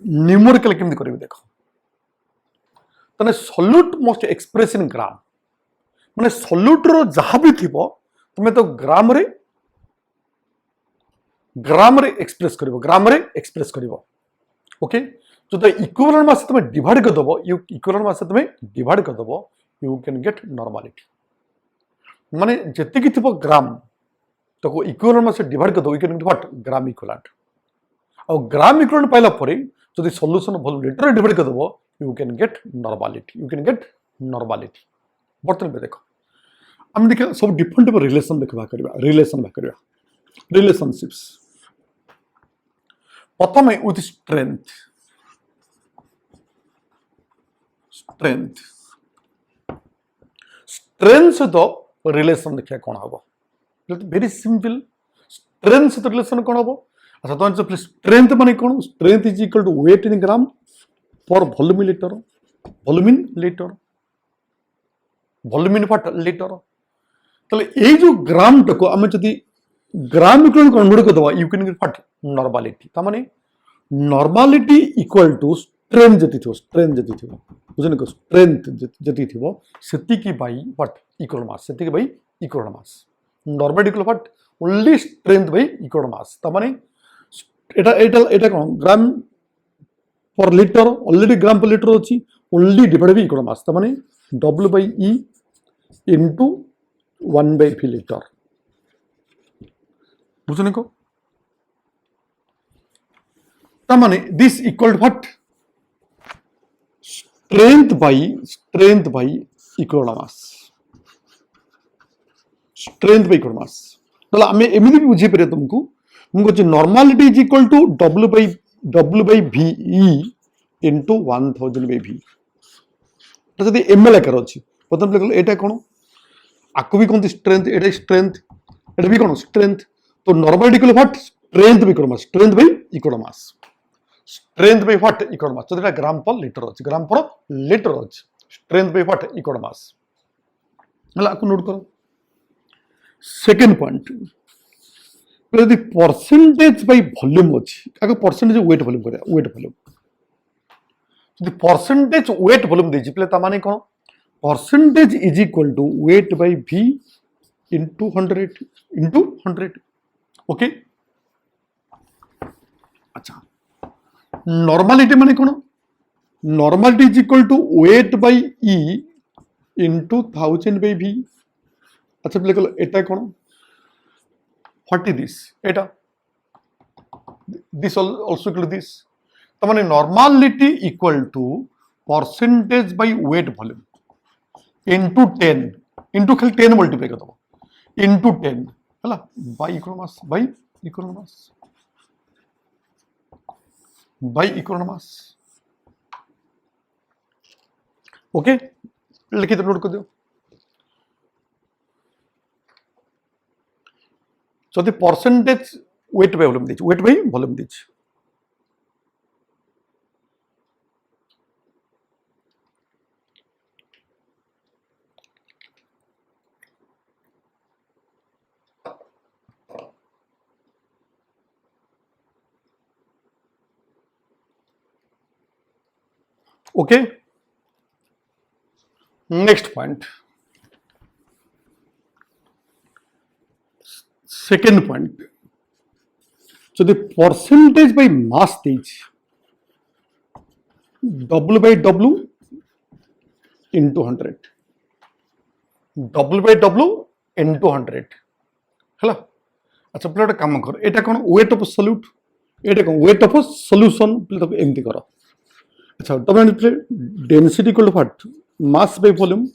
न्यूमेरिकल केमती करेंगे देख तने solute most express in gram माने सॉल्यूट रो जहां भी थिबो तुमे तो ग्राम रे एक्सप्रेस करिवो ओके जो द इक्विवेलेंट मास तुमे डिवाइड कर दबो यू इक्विवेलेंट मास तुमे डिवाइड कर दबो यू कैन गेट नॉर्मलिटी माने जति कि थिबो ग्राम तो इक्विवेलेंट मास डिवाइड कर दो you can get what gram equivalent और ग्राम इक्विवेलेंट पाइला परे যদি সলিউশন ভলিউম লিটার ডিভাইড করে দেবো ইউ ক্যান গেট নর্মালিটি বর্তমান দেখো আমি দেখে সব ডিফরেন্ট রিলেশন দেখা রিলেশনশিপস প্রথমে উইথ স্ট্রেংথ সহিত রিলেশন দেখা কোণ হব ভেরি সিম্পল স্ট্রেংথ সহিত রিলেশন কোণ হব अच्छा तो स्ट्रेंथ माने कौन strength is equal to weight in gram for volume in litre volume in what litre ताले ए जो ग्राम टको आमे जदी ग्राम इक्वल कन्वर्ट कर दवा you can get what normality ता माने नॉर्मलिटी इक्वल टू स्ट्रेंथ जति थो बुझने को स्ट्रेंथ जति थो सेति की बाई व्हाट इक्वल मास सेति की by equal mass normality equal what only strength by equal मास ता माने एटा एटा एटा कोन ग्राम पर लिटर ऑलरेडी ग्राम पर लिटर अछि ओनली डिवाइड बाई इक्वल मास ता माने W by E into 1 by V liter बुझने को ता माने this equal what strength by equal mass strength by equal mass मतलब आमे एमिति भी बुझी पारे तुमको जो normality is equal to W by V E into 1000 by V जदि एमएल आकार अच्छी प्रथम लिखल एटा कौन आपको भी कहते स्ट्रेंथ एटा स्ट्रेंथ एटा भी कौन स्ट्रेंथ तो normal equal what strength by mass strength by equal mass strength by what equal mass तो ग्राम पर लिटर अच्छी ग्राम पर लिटर अच्छी strength by what equal mass हला आपको नोट करो सेकंड पॉइंट यदि परसेंटेज बाई वॉल्यूम अच्छी आगे percentage weight volume करिया weight volume the percentage weight volume देछि प्ले ता माने कोन percentage is equal to weight by V into 100 okay अच्छा नॉर्मलिटी माने कोन normality is equal to weight by E into 1000 by V अच्छा प्ले कल एटा कोन what is this Etah this also equal to this तो माने normality equal to percentage by weight volume into 10 into खाली 10 multiply कर दो into 10 हला by equal mass okay लिखित note कर दियो जदि परसेंटेज वेट बाई वॉल्यूम दी okay next point second point so the percentage by mass stage W by W into 100 W by W into 100 हला अच्छा प्ले काम कर एटा कोन वेट ऑफ सॉल्यूट एटा कोन वेट ऑफ सॉल्यूशन प्ले तो एमती करो अच्छा तब density equal to what mass by volume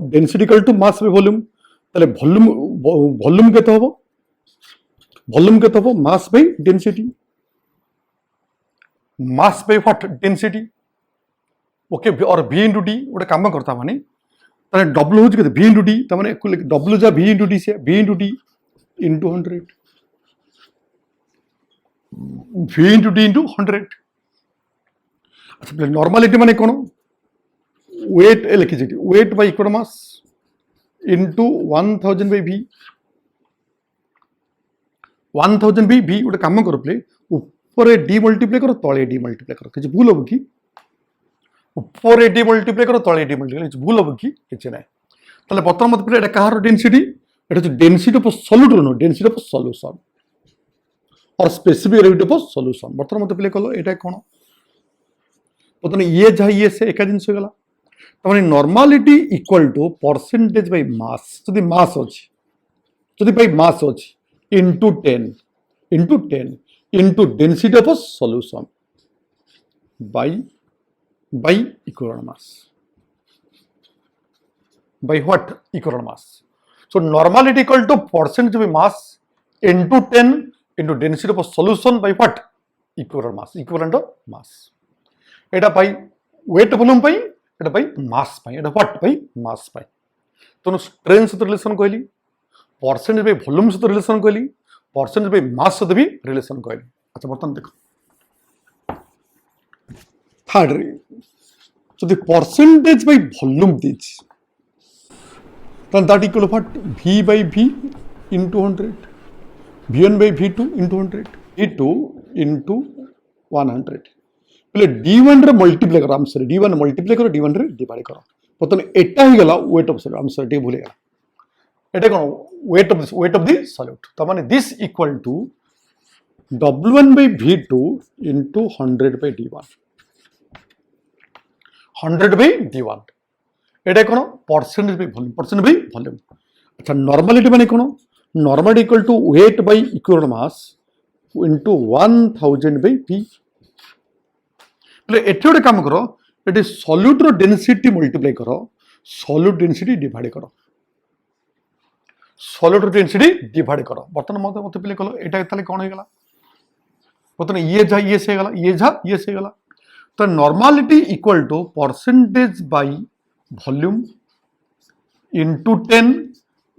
density equal to mass by volume ताले वॉल्यूम केते हबो mass by density mass by what density okay और v into d ओटे काम करता माने ताले w होज केते v into d त माने w जा v into d से v into d into 100 v into d into 100 अच्छा नॉर्मलिटी माने कोन वेट लिखि जेटी weight by equal mass into 1000 by v 1000 by v ओटे काम कर प्ले ऊपर d मल्टीप्लाई करो तळे d मल्टीप्लाई करो किछ भूल हो कि ऊपर d मल्टीप्लाई करो तळे d मल्टीप्लाई किछ भूल हो कि किछ नै तले बर्तमान मत प्ले एटा कहार डेंसिटी एटा जो density of solute no density of solution or specific rate of solution बर्तमान मत प्ले कलो एटा कोन तो ये जहाँ ये से एका जिनस गला तो माने normality equal to percentage by mass जदि मास अछि into 10 into density of solution by equal mass by what equal mass so normality equal to percentage by mass into 10 into density of solution by what equal mass equivalent of mass एटा पाई wait volume pi Etah pi mass pi Etah what पाई मास पाई तो strength सहित relation कहली percentage by volume सहित relation कहली percentage by मास सहित भी relation कहली अच्छा बर्तमान देखो थर्ड যদি percentage by volume ଦେଇଛି then that equal to what? V by V into 100, V1 by V2 into 100, V2 into 100 बोले D1 रे मल्टीप्लाई करो, सॉरी D1 मल्टीप्लाई करो, D1 रे डिवाइड करो, बर्तमान एटा ही गला वेट ऑफ सॉल्यूट, सॉरी टे भूल गया, एटा कोन वेट ऑफ द सॉल्यूट, त माने this equal to W1 by V2 into 100 by D1, 100 by D1, एटा कोन परसेंटेज by वॉल्यूम, अच्छा नॉर्मलिटी माने कोन, normality equal to weight by equivalent mass into 1000 by P, बोले एठी गोटे काम करो, एठी सॉल्यूट रो डेंसिटी मल्टीप्लाई करो, सॉल्यूट डेंसिटी डिवाइड करो, सॉल्यूट रो डेंसिटी डिवाइड करो, बर्तमान मते मल्टीप्लाई कलो, एटा ताले कोन हो गला, बर्तमान ये जा ये से गला, ये जा ये से गला, तो normality equal to percentage by volume into 10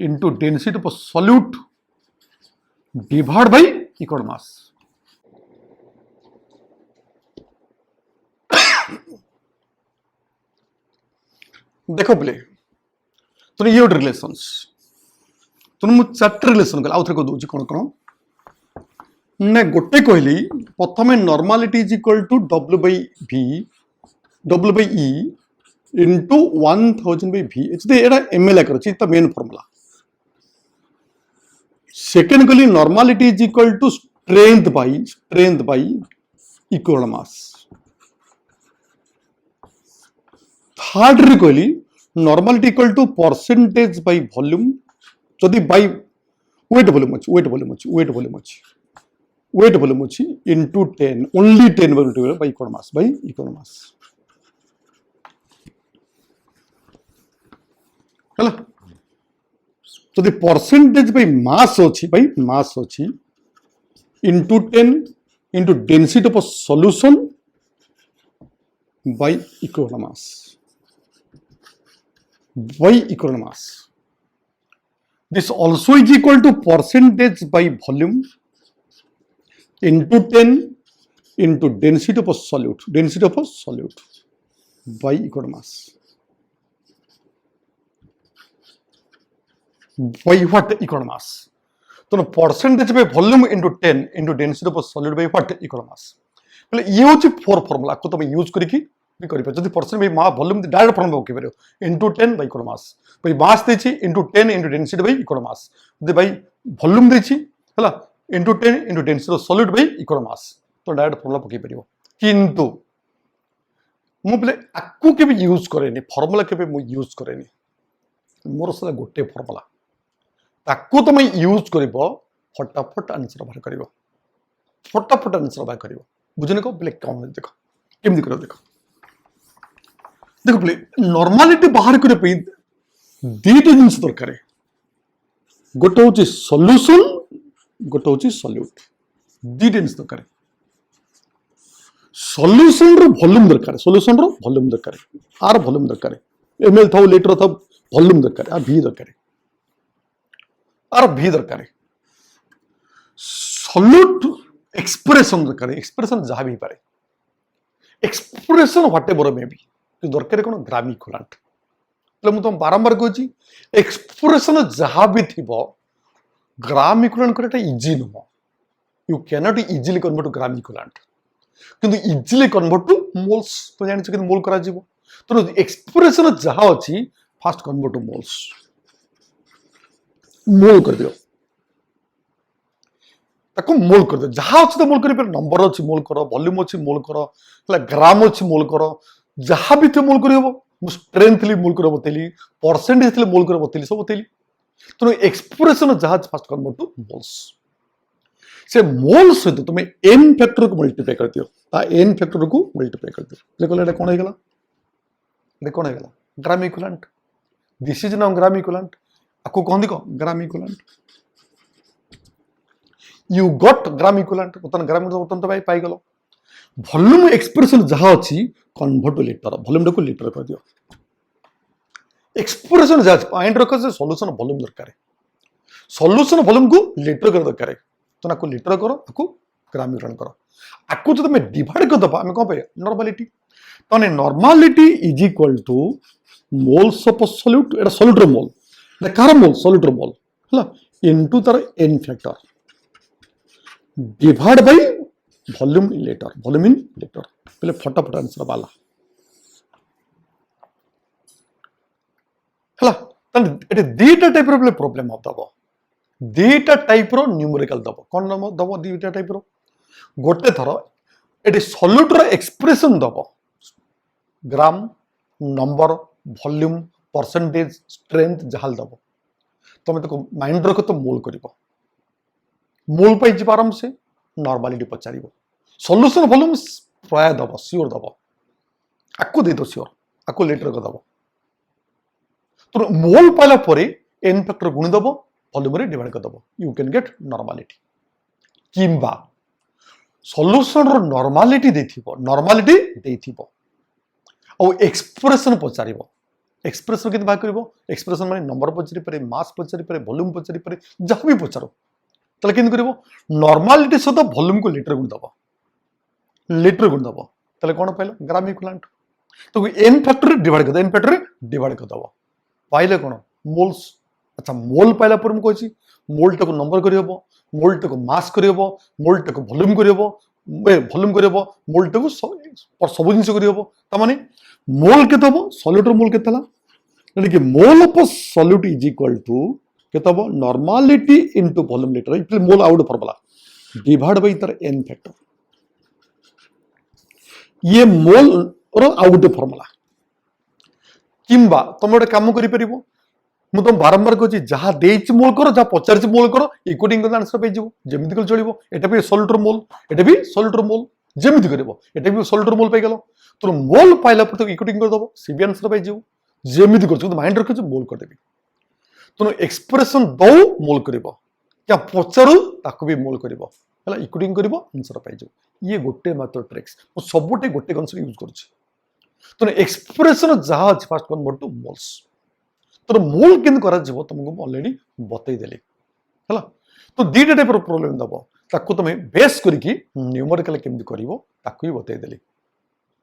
into density of solute divide by equal mass. देखो बोले तो ये गोटे रिलेशंस तो मुझे चार्ट रिलेशन कल आउ थे कह दूसरी कौन कौन ना गोटे कहली प्रथम normality is equal to W by E into 1000 by V, एटा ML कर मेन फॉर्मूला। सेकेंड कहली normality is equal to strength by equal mass. Third रे कहली normality equal to percentage by volume, जदि बाय वेट वॉल्यूम अच्छी into 10 only 10 by equal mass हैला, जदि percentage by mass अच्छी into 10 into density of solution by equal mass by equal mass. This also is equal to percentage by volume into 10 into density of a solute by equal mass. By what equal mass? तो percentage by volume into 10 into density of a solute by what equal mass. बोले ये होची four formula को तुम use करके भी करि पर जदि percent by volume direct form okay परियो into 10 by equal mass, by mass देछि into 10 into density by equal mass, जदि भाई वॉल्यूम देछि हला into 10 into density of solid by equal mass, तो डायरेक्ट फॉर्मूला पके परियो। किंतु मु बोले आकु के भी यूज करेनी फॉर्मूला के भी मु यूज करेनी, मोर सला गोटे फॉर्मूला ताकु तुम यूज करिवो फटाफट आंसर बाहर करिवो, फटाफट आंसर बाहर करिवो, बुझने को बोले कौन देखो केमि करो देखो बोले नॉर्मलिटी बाहर करने पे दीटा जिन दरकार, गोटे हूँ सॉल्यूशन गोटे हूँ सॉल्यूट, दीटा जिन दरकार, सॉल्यूशन रो वॉल्यूम दरकार, आर वॉल्यूम दरकार, ml था लीटर था वॉल्यूम दरकार, आर V दरकार, सॉल्यूट एक्सप्रेशन दरकार, एक्सप्रेशन जहाँ भी पारे, एक्सप्रेशन व्हाटएवर मे बी दरकार कौन ग्राम इक्विवेलेंट, मुझे तुम बारंबार कहूँ एक्सप्रेशन जहाँ भी थी ग्राम इक्विवेलेंट करना इजी नुह, you can not easily convert to gram equivalent, किंतु इजिली कन्वर्ट टू मोल्स, तो जान कि मोल करा जीवो, तो एक्सप्रेशन जहाँ अच्छी फास्ट कन्वर्ट टू मोल्स, मोल कर दियो ताको मोल कर दो, जहाँ अच्छी तो मोल कर, नंबर अच्छी मोल करो, वॉल्यूम अच्छी मोल करो, ग्राम अच्छी मोल करो, जहाँ भी थे मोल कर स्ट्रेंथ मोल कर बतेली, परसेंटेज मोल कर बतेली, सब बतेली, तो एक्सप्रेशन जहाँ फास्ट कन्वर्ट टू मोल्स, से मोल सहित तुम एन फैक्टर को मल्टीप्लाई कर दियो, एन फैक्टर को मल्टीप्लाई कर दियो, देखो कौन होगा, ग्राम equivalent, this is now gram equivalent, आपको कहते कौन gram equivalent, you got gram equivalent, बर्तमान ग्राम बर्तमान तो भाई पाई गलो, वॉल्यूम एक्सप्रेशन जहाँ अच्छी कन्वर्ट टू लीटर, वॉल्यूम को लीटर कर दियो, एक्सप्रेशन जहाँ पॉइंट रख से सॉल्यूशन वॉल्यूम दरकार, सॉल्यूशन वॉल्यूम को लीटर कर दरकार, तो ना को लीटर करो, आपको ग्राम इक्विवेलेंट करो, आपको जो तुम डिवाइड कर दबा आम कौन पाइबा नॉर्मलिटी, ताने normality is equal to moles of solute एटा सॉल्यूट मोल ना कार मोल सॉल्यूट मोल हला इनटू तार n factor divide by volume in litre पहले फटाफट आंसर बाला हला ताने एटा दीटा टाइप रो प्रॉब्लम अब दबो दीटा टाइप रो न्यूमेरिकल दबो कोन दबो दीटा टाइप रो गोटे थरो एटी सॉल्यूट रो एक्सप्रेशन दबो ग्राम नंबर वॉल्यूम परसेंटेज स्ट्रेंथ जहाल दबो तुम तो माइंड रख तो मोल कर मोल पाई आराम से नॉर्मालिटी पचार सॉल्यूशन वॉल्यूम प्राय दब सियोर दब आपको दे दो सियोर आपको लीटर को दब तो मोल पाला एन फैक्टर गुणी दब वॉल्यूम रे डिवाइड कर दब यू कैन गेट नॉर्मालिटी किंबा सॉल्यूशन रो नॉर्मालिटी देथिबो और एक्सप्रेशन पचार एक्सप्रेशन कितने बाहर कर एक्सप्रेशन माने नंबर पचारि पारे मास पचारि पारे वॉल्यूम पचारि पारे जहाँ भी पचारो ताले किन करिवो नॉर्मालिटी सहित वॉल्यूम को लीटर गुण दबो ताले कोन पाइलो ग्राम इक्विवेलेंट तो एन फैक्टर डिवाइड कर दबो पाइले कोन मोल्स अच्छा मोल पाइला पर हम कहछि मोल टाको नंबर करहबो मोल टाको मास करहबो मोल टाको वॉल्यूम करहबो मोल टाको सब जिंस करहबो त माने मोल के दबो सॉल्यूटर मोल केतला यानी कि mole of solute is equal to केतबो नॉर्मालिटी इनटू वॉल्यूम लीटर इतले mole out formula divide by तर एन फैक्टर ये मोल रो आउट फॉर्मूला किंबा तुम गोटे काम करि परिबो मु तुम बारंबार कहछि जहाँ देछि मोल करो जहाँ पचारछि मोल करो इक्विटिंग कर आंसर पे जिवो जेमिति कर चलिबो एटा भी सॉल्यूटर मोल जेमिति करबो एटा भी सॉल्यूटर मोल पे गेलो तो मोल पाइला पर तो इक्विटिंग कर दबो सी भी आंसर पे जिवो जेमिति कर तो माइंड रखछ मोल कर देबी तो एक्सप्रेशन दो मोल करबो क्या पचारू ताको भी मोल करबो हला इक्विटिंग करबो आंसर पे जिवो ये गोटे मात्र ट्रिक्स मु सबुटे गोटे कन्सेप्ट यूज करछि तो एक्सप्रेशन जहाँ फर्स्ट कन्वर्ट टू मोल्स तो मोल केन करा जिवो तुमको ऑलरेडी बतई देली हला तो दीटा टाइप प्रॉब्लम दबो ताको तुम बेस करके न्यूमेरिकल केमति करिवो ताको ही बतई देली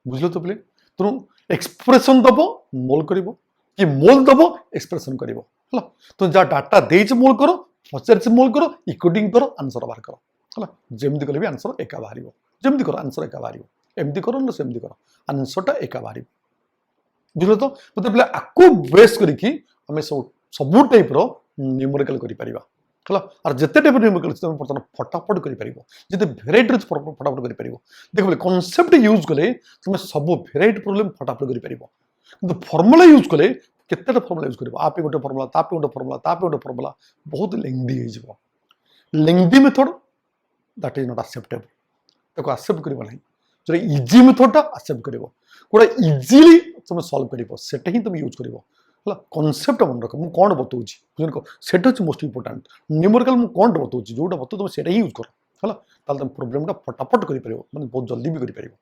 बुझलो तो प्ले तो एक्सप्रेशन दबो मोल करिवो कि मोल दबो एक्सप्रेशन करिवो हला तो जा डाटा देइछ मोल करो पचारछ मोल करो इक्विटिंग करो आंसर बाहर करो हला जेमति कले भी आंसर एका बाहरिवो जेमति करो आंसर एका बाहरिवो एमति करो न सेमति करो आंसरटा एका बाहरिवो बुझलो तो मतलब आको बेस करके हमें सब टाइप रो न्यूमेरिकल करि परिबा हला और जते टाइप न्यूमेरिकल तुम परतन फटाफट करि परिबो जते वेराइटी फटाफट करि परिबो देखो कांसेप्ट यूज कले तुम सब वेराइटी प्रॉब्लम फटाफट करि परिबो किंतु फार्मूला यूज कले केतेटा फार्मूला यूज करिबो आपे गोटे फार्मूला तापे गोटे फार्मूला तापे गोटे फार्मूला बहुत लेंथी हो जिवो lengthy method that is not acceptable ताको एक्सेप्ट करिबो नहीं जो इजी मेथडटा एक्सेप्ट करिबो कोडा इजीली तुम सॉल्व करिबो सेटा ही तुम यूज करिबो हला कांसेप्ट मन रख मु कोन बतौछि बुझन को सेटा छि मोस्ट इंपोर्टेंट न्यूमेरिकल मु कोन बतौछि जोटा बतौ तुम सेटा ही यूज करो हला ताल तुम प्रॉब्लमटा फटाफट करि परिबो माने बहुत जल्दी भी करि परिबो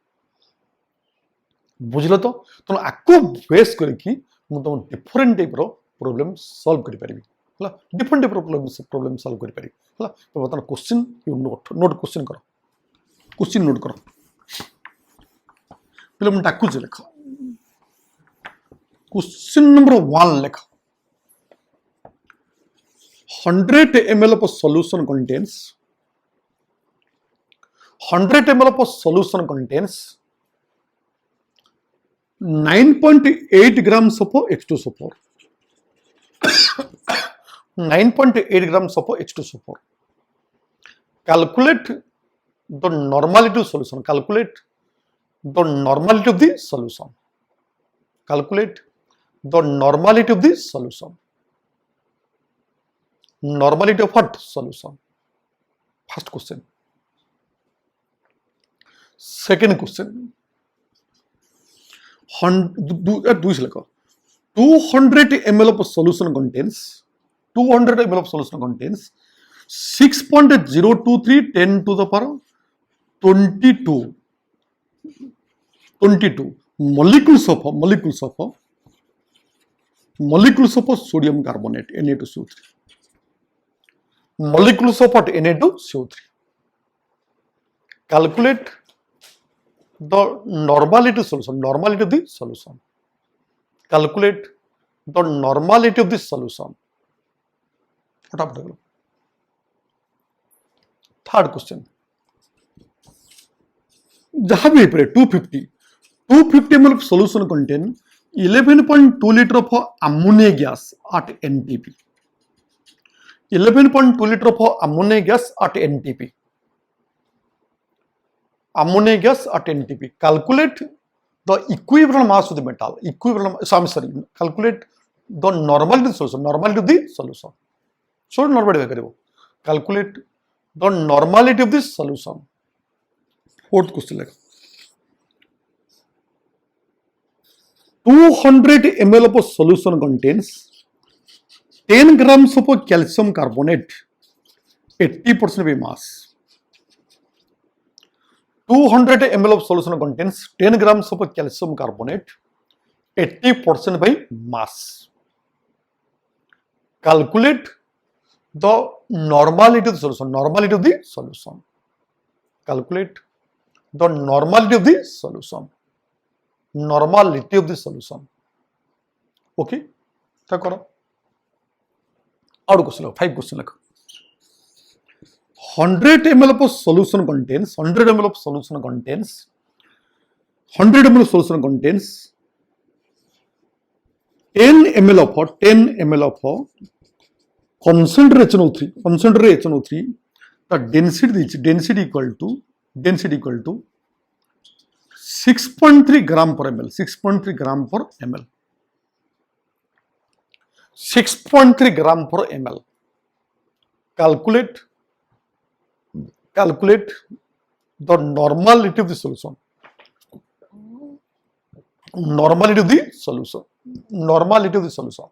बुझलो तो आको बेस करके मु तुम डिफरेंट टाइप रो प्रॉब्लम सॉल्व करि परिबी हला डिफरेंट टाइप रो प्रॉब्लम सॉल्व करि परिबी हला तो बतन क्वेश्चन यू नोट क्वेश्चन करो क्वेश्चन नोट करो पहले मु डाकू जे लिखो क्वेश्चन नंबर 1 लिखो 100 ml of solution contains 100 ml of solution contains 9.8 grams of H2SO4 9.8 grams of H2SO4 calculate the normality of solution calculate the normality of the solution calculate the normality of the solution normality of what solution first question second question 200 ml of solution contains 200 ml of solution contains 6.023 10 to the power 22 molecules of sodium carbonate Na2CO3 molecules of what Na2CO3 calculate the normality solution, normality of the solution. Calculate the normality of the solution. फटाफट करो. Third question, जहां भी पे 250 ml of solution contain 11.2 liter of ammonia gas at NTP. 11.2 liter of ammonia gas at NTP. Ammonia gas at NTP. Calculate the equivalent mass of the metal. Calculate the normality of the solution. Normality of the solution. So normality. Calculate the normality of this solution. Fourth question. 200 ml of solution contains 10 grams of calcium carbonate, 80% by mass. 200 ml of solution contains 10 grams of calcium carbonate, 80% by mass. Calculate the normality of the solution. Normality of the solution. Calculate the normality of the solution. Normality of the solution. Okay? क्या करो? और question 5 question लिखो. 100 ml of solution contains 100 ml of solution contains 100 ml of solution contains 10 ml of concentrate HNO3. The density equal to 6.3 gram per ml. 6.3 gram per ml. 6.3 gram per ml. Calculate the normality of the solution. Normality of the solution. Normality of the solution.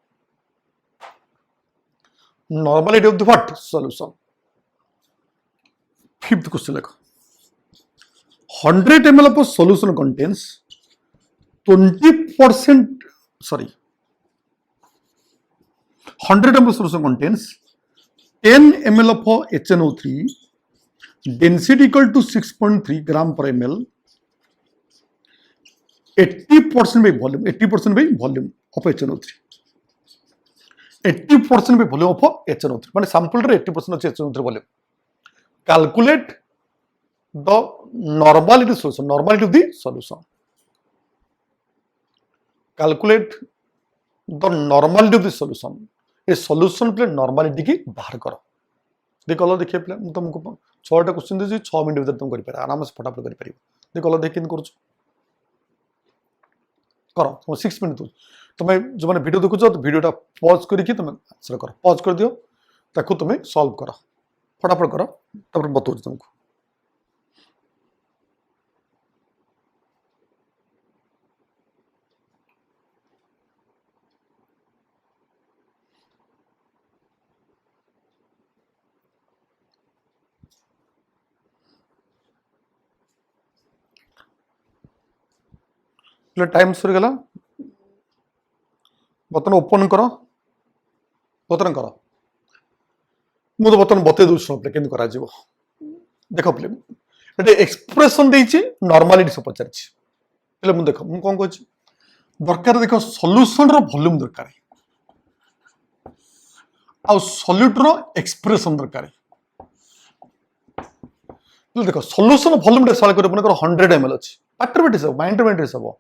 Normality of the what? Solution. Fifth question. 100 ml of solution contains 20%. 100 ml solution contains 10 ml of HNO3. Density equal to 6.3 gram per ml. 80% by volume. 80% by volume of HNO3. 80% by volume of HNO3. माने sample रे 80% अच्छे HNO3 volume. Calculate the normality solution. Normality of the solution. Calculate the normality of the solution. ये solution पे normality की बाहर करो. देखो लो देखिए प्ले तुमको 6टा क्वेश्चन दे 6 मिनट भीतर तुम करि पारे आराम से फटाफट करि परिबो. देखो लो देखिन करछ करो तुम 6 मिनट तुम्हें जो मैंने वीडियो देखो तो वीडियोटा पॉज करके तुम आंसर करो. पॉज कर दियो ताकू तुम्हें सॉल्व करो फटाफट करो तब बताओ तुमको. टाइम सरीगला बर्तन ओपन कर बर्तन कर मुझे बर्तन बते दूसरे पे केमती करा जीवो. देख पे ये एक्सप्रेशन देछि नॉर्मलिटी से पचार पे मुझे देख मुझे कौन कहूँ दरकार देख सॉल्यूशन रो वॉल्यूम दरकार आ सॉल्यूट रो एक्सप्रेशन दरकार. देख सॉल्यूशन वॉल्यूम टे साल कर 100 ml अच्छी पाटर बेटी सब माइंड बेटी सब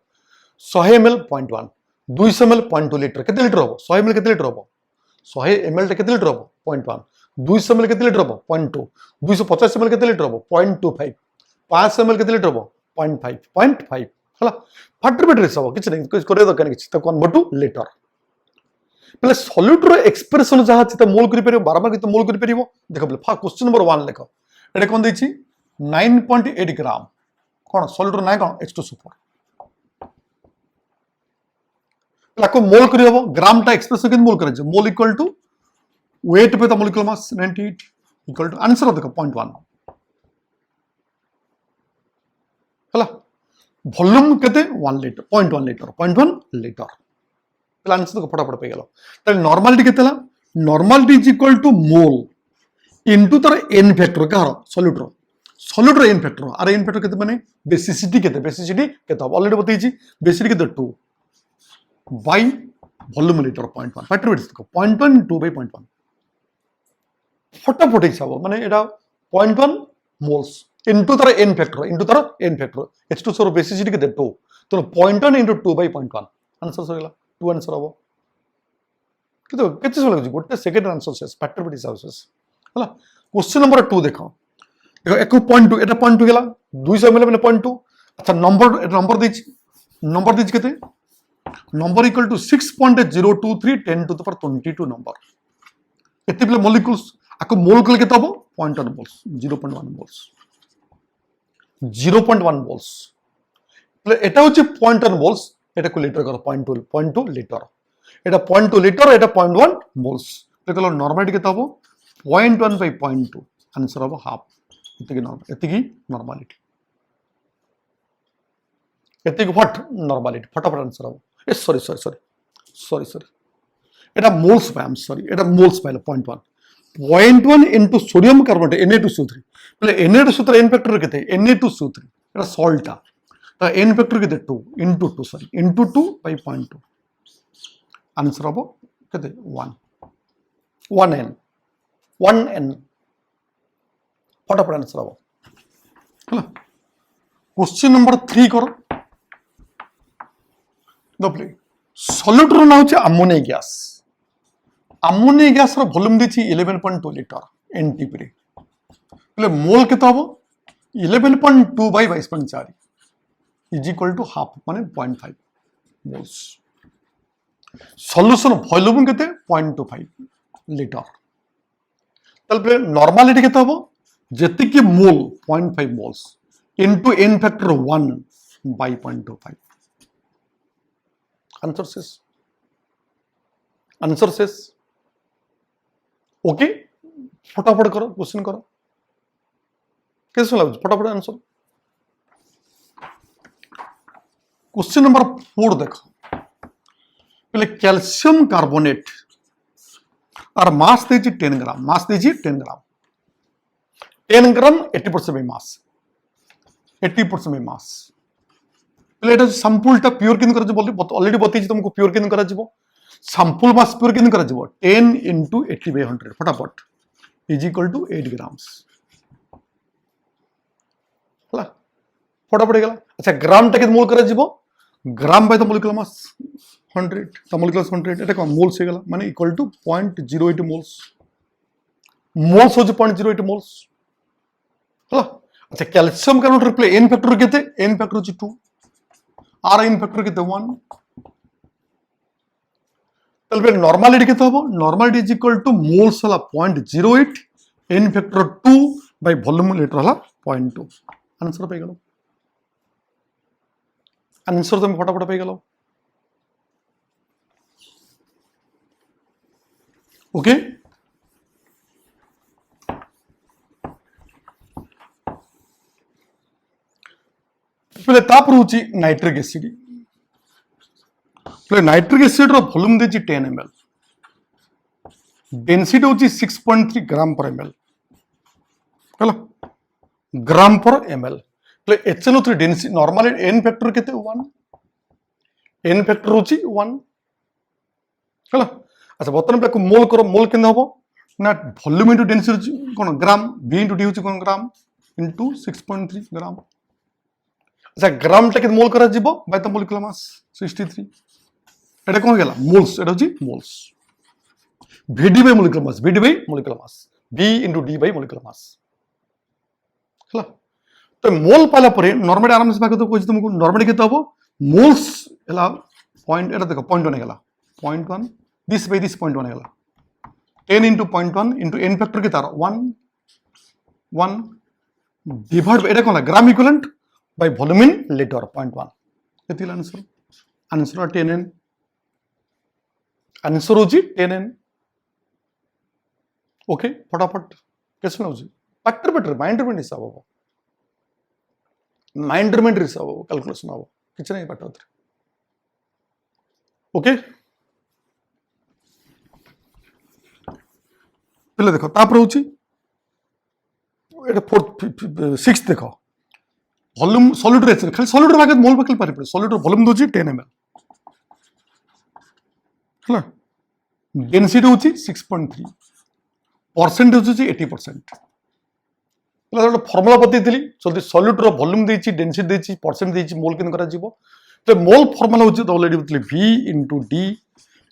100 ml 0.1 200 ml 0.2 लीटर केते लीटर हो 100 ml केते लीटर हो 100 ml टे केते लीटर हो 0.1 200 ml केते लीटर हो 0.2 250 ml केते लीटर हो 0.25 500 ml केते लीटर हो 0.5 हला फाटर बेटर सब किछ नहीं कुछ करे दरकार किछ त कन्वर्ट टू लीटर पहले सॉल्यूट रो एक्सप्रेशन जहा चित मोल करि परियो बारंबार कित मोल करि परियो. देखो पहले क्वेश्चन नंबर 1 लेखो एटा कोन दैछि 9.8 ग्राम कोन सॉल्यूट रो ना कोन H2 सुपर लाको मोल करी हबो ग्राम टा एक्सप्रेशन के मोल करे मोल इक्वल टू वेट पे the molecular mass 98 equal to answer देखो 0.1 हला वॉल्यूम केते 1 लीटर 0.1 लीटर 0.1 लीटर पहला आंसर देखो फटाफट पे गेलो. ताले नॉर्मलिटी केतेला normality is equal to mole into तर एन फैक्टर का सॉल्यूट रो सॉल्यूटर एन फैक्टर आर एन फैक्टर केते माने बेसिसिटी केते ऑलरेडी बताइछि बेसिसिटी केते 2 बाय वॉल्यूम लीटर 0.1 फैक्टर बिट्स देखो 0.1 2 बाय 0.1 फटाफट हिसाब माने एटा 0.1 मोल्स इनटू तार एन फैक्टर H2 सर बेसिसिटी केते 2 तो 0.1 into 2 by 0.1 answer sir 2 answer हबो केते समय लागुଛି गोटे सेकेंड आंसर से फैक्टर बिट हिसाब से हला क्वेश्चन नंबर 2 देखो देखो 1.2 एटा 0.2 गेला 200 मिले माने 0.2 अच्छा नंबर दीज केते number equal to 6.023 10 to the power 22 number एते बिले मॉलिक्यूल्स आको मोल कल केते हबो 0.1 मोल्स 0.1 मोल्स 0.1 मोल्स এটা হচ্ছে 0.1 মোলস এটা কো লিটার করো 0.2 লিটার এটা 0.2 লিটার এটা 0.1 মোলস এটা হলো নরমালিটি কত হবে 0.1 বাই 0.2 आंसर হবে হাফ এতিকি নরমালিটি এতিকি হোয়াট নরমালিটি ফটাফট आंसर হবে এ সরি এটা moles pi I am sorry এটা মোলস পাইলো 0.1 into সোডিয়াম কার্বনেট Na2CO3 তাহলে Na2CO3 n ফ্যাক্টর কেতে Na2CO3 এটা সল্টটা ता n फैक्टर केते 2 into 2 sorry into 2 by 0.2 answer हबो केते 1n फटाफट आंसर हबो हला क्वेश्चन नंबर 3 करो दबले सॉल्यूटर ना होचे अमोनिया गैस रो वॉल्यूम देछि 11.2 लीटर एनटीपी रे એટલે मोल केते हबो 11.2 by 22.4 is equal to half माने 0.5 मोल्स सॉल्यूशन वॉल्यूम केते 0.25 लीटर तलबे नॉर्मलिटी केते हबो जेति कि mole 0.5 moles into n factor 1 by 0.25 answer सेस ओके फटाफट करो क्वेश्चन करो कैसे लगे फटाफट आंसर क्वेश्चन नंबर 4 देखो पहले कैल्शियम कार्बोनेट और मास दीजिए 10 ग्राम 10 ग्राम 80% by mass 80% by mass पहले এটা স্যাম্পলটা পিওর কিন করা যাব অলরেডি বতেছি तुमको পিওর কিন করা যাব স্যাম্পল মাস পিওর কিন করা যাব 10 into 80 by 100 फटाफट is equal to 8 grams हला फटाफट गला अच्छा ग्राम टा के मोल करा যাব ग्राम by the molecular mass 100 the molecular 100 এটা কম মোলস হয়ে গেল মানে ইকুয়াল টু 0.08 মোলস মোলস হচ্ছে 0.08 মোলস হলো अच्छा calcium carbonate replay n factor केते n फैक्टर হচ্ছে 2 আর n फैक्टर केते 1 তাহলে নরমালিটি কেতে হবে normality is equal to moles হলা 0.08 n factor 2 by volume litre হলা 0.2 आंसर পেয়ে গেল आंसर तुम फटाफट पे गलो ओके पहले तापर होची नाइट्रिक एसिड पहले nitric acid rho volume देची 10 ml density होची 6.3 ग्राम पर ml हला ग्राम पर ml HNO3 density normal n factor केते 1 n फैक्टर होची 1 हला अच्छा बर्तमान पे मोल करो मोल केन हबो ना वॉल्यूम इनटू डेंसिटी कोन ग्राम v इनटू d होची कोन ग्राम इनटू 6.3 ग्राम अच्छा ग्राम टा के मोल करा जिवो बाय द मोलिकुलर मास 63 এটা কোন গেলা মোলস এটা হচ্ছে moles vd by molecular mass v into d by molecular mass হলা तो मोल पाला पर नॉर्मली आराम से बाकी तो कोई तुमको नॉर्मली कितना हो मोल्स एला पॉइंट एटा देखो 0.1 गेला 0.1 दिस बाय दिस 0.1 गेला 10 into 0.1 into n फैक्टर के तार 1 डिवाइड एटा कोन gram equivalent by volume in litre 0.1 एतिल आंसर 10n आंसर होची 10n ओके फटाफट कैसे होची फैक्टर माइंड हिसाब हो माइंडरमेंट हिसाब हो कैलकुलेशन हो किछ नहीं पाठ ओके पहले देखो तापर होची এটা फोर्थ 6 देख वॉल्यूम सॉल्यूट रे खाली सॉल्यूट भाग मोल भाग पारि पड़े सॉल्यूट वॉल्यूम दोची 10 ml हला डेंसिटी होची 6.3 परसेंटेज होची 80% पहला फॉर्मूला बतैली जदि सॉल्यूट रो वॉल्यूम देची डेंसिटी देची परसेंट देची मोल केन करा जीवो तो मोल फॉर्मूला होची already बतैली V into D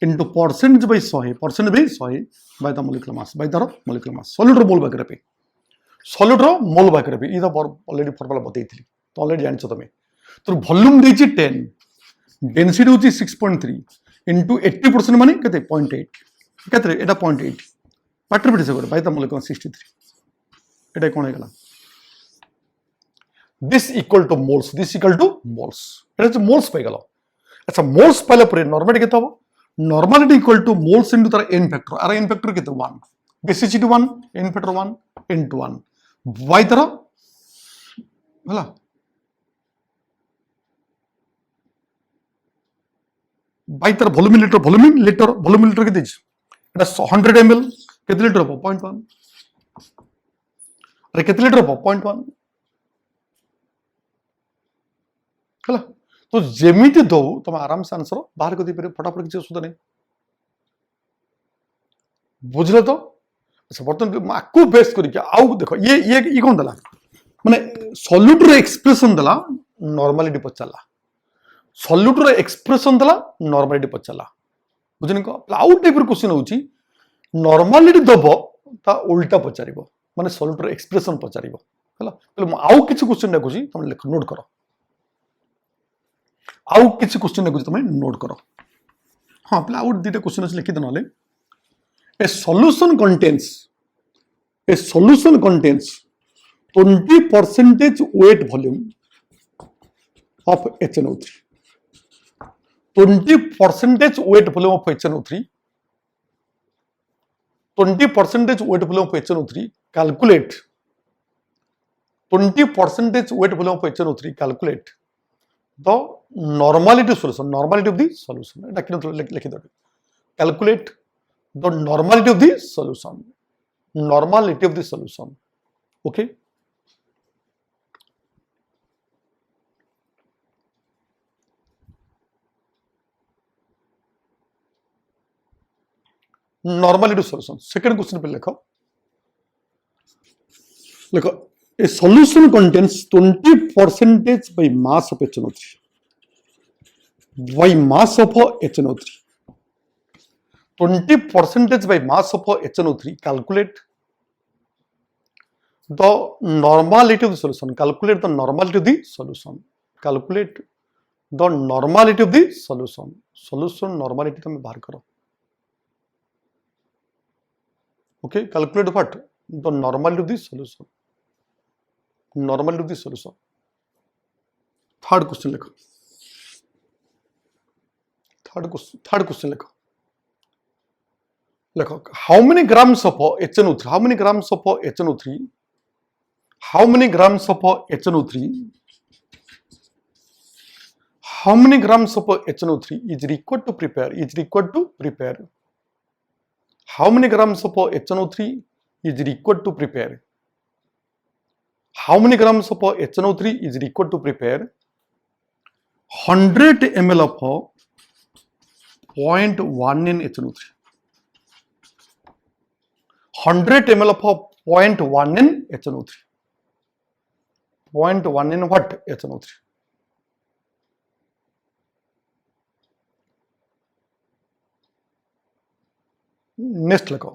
into percentage by 100 by 100 by the molecular mass by the molecular mass solute रो मोल भाग पे सॉल्यूट रो मोल भाग पे ई ऑलरेडी फॉर्मूला बतैली तो ऑलरेडी जानछ तमे तो वॉल्यूम देची 10 डेंसिटी होची 6.3 into 80% माने केते 0.8 केते एटा 0.8 पाटर पिटे से बाय द मोलेकुलर 63 एटा कोन हे गला दिस इक्वल टू मोल्स एटा मोल्स पाई गलो अच्छा मोल्स पाले पर नॉर्मलिटी केते हो normality equal to moles into तार n factor or n factor केते 1 basicity 1 n factor 1 into 1 y तार हला बाई तार वॉल्यूम लीटर के दीजिए एटा 100 ml केते लीटर हो 0.1 अरे केते लीटर हो 0.1 हला तो जेमिति दो तुम आराम से आंसर बाहर कर दी पारे फटाफट किसी असुविधा नहीं बुझले तो अच्छा बर्तमान माकू बेस करके आउ देखो ये कौन दला माने सॉल्यूट रे एक्सप्रेशन दला नॉर्मलिटी पचाला सॉल्यूट रे एक्सप्रेशन दला नॉर्मलिटी पचाला बुझनी को आउ टाइप रो क्वेश्चन होची नॉर्मलिटी दबो ता उल्टा पचारिबो माने सॉल्यूट रे एक्सप्रेशन पचारिबो हला पहले आउ किछि क्वेश्चन देखुची तुम लिख नोट करो आउ किछि क्वेश्चन देखुची तुम नोट करो हां पहले आउ दीटा क्वेश्चन अछि लिखि दनले ए solution contains 20% weight volume of HNO3 20% weight volume of HNO3 20% weight volume of HNO3 calculate 20% weight volume of HNO3 calculate the normality of the solution এটা কি লিখি দেবে calculate the normality of the solution okay normality of solution second question पे लिखो a solution contains 20% by mass of HNO3 by mass of HNO3 20% by mass of HNO3 calculate the normality of the solution calculate the normality of the solution calculate the normality of the solution normality तुम बाहर करो okay calculate what the normality of the solution third question लिखो third question लिखो how many grams of HNO3 how many grams of HNO3 how many grams of HNO3 is required to prepare how many grams of HNO3 is required to prepare how many grams of HNO3 is required to prepare 100 ml of 0.1 in HNO3 100 ml of 0.1 in HNO3 0.1 in what HNO3 next लिखो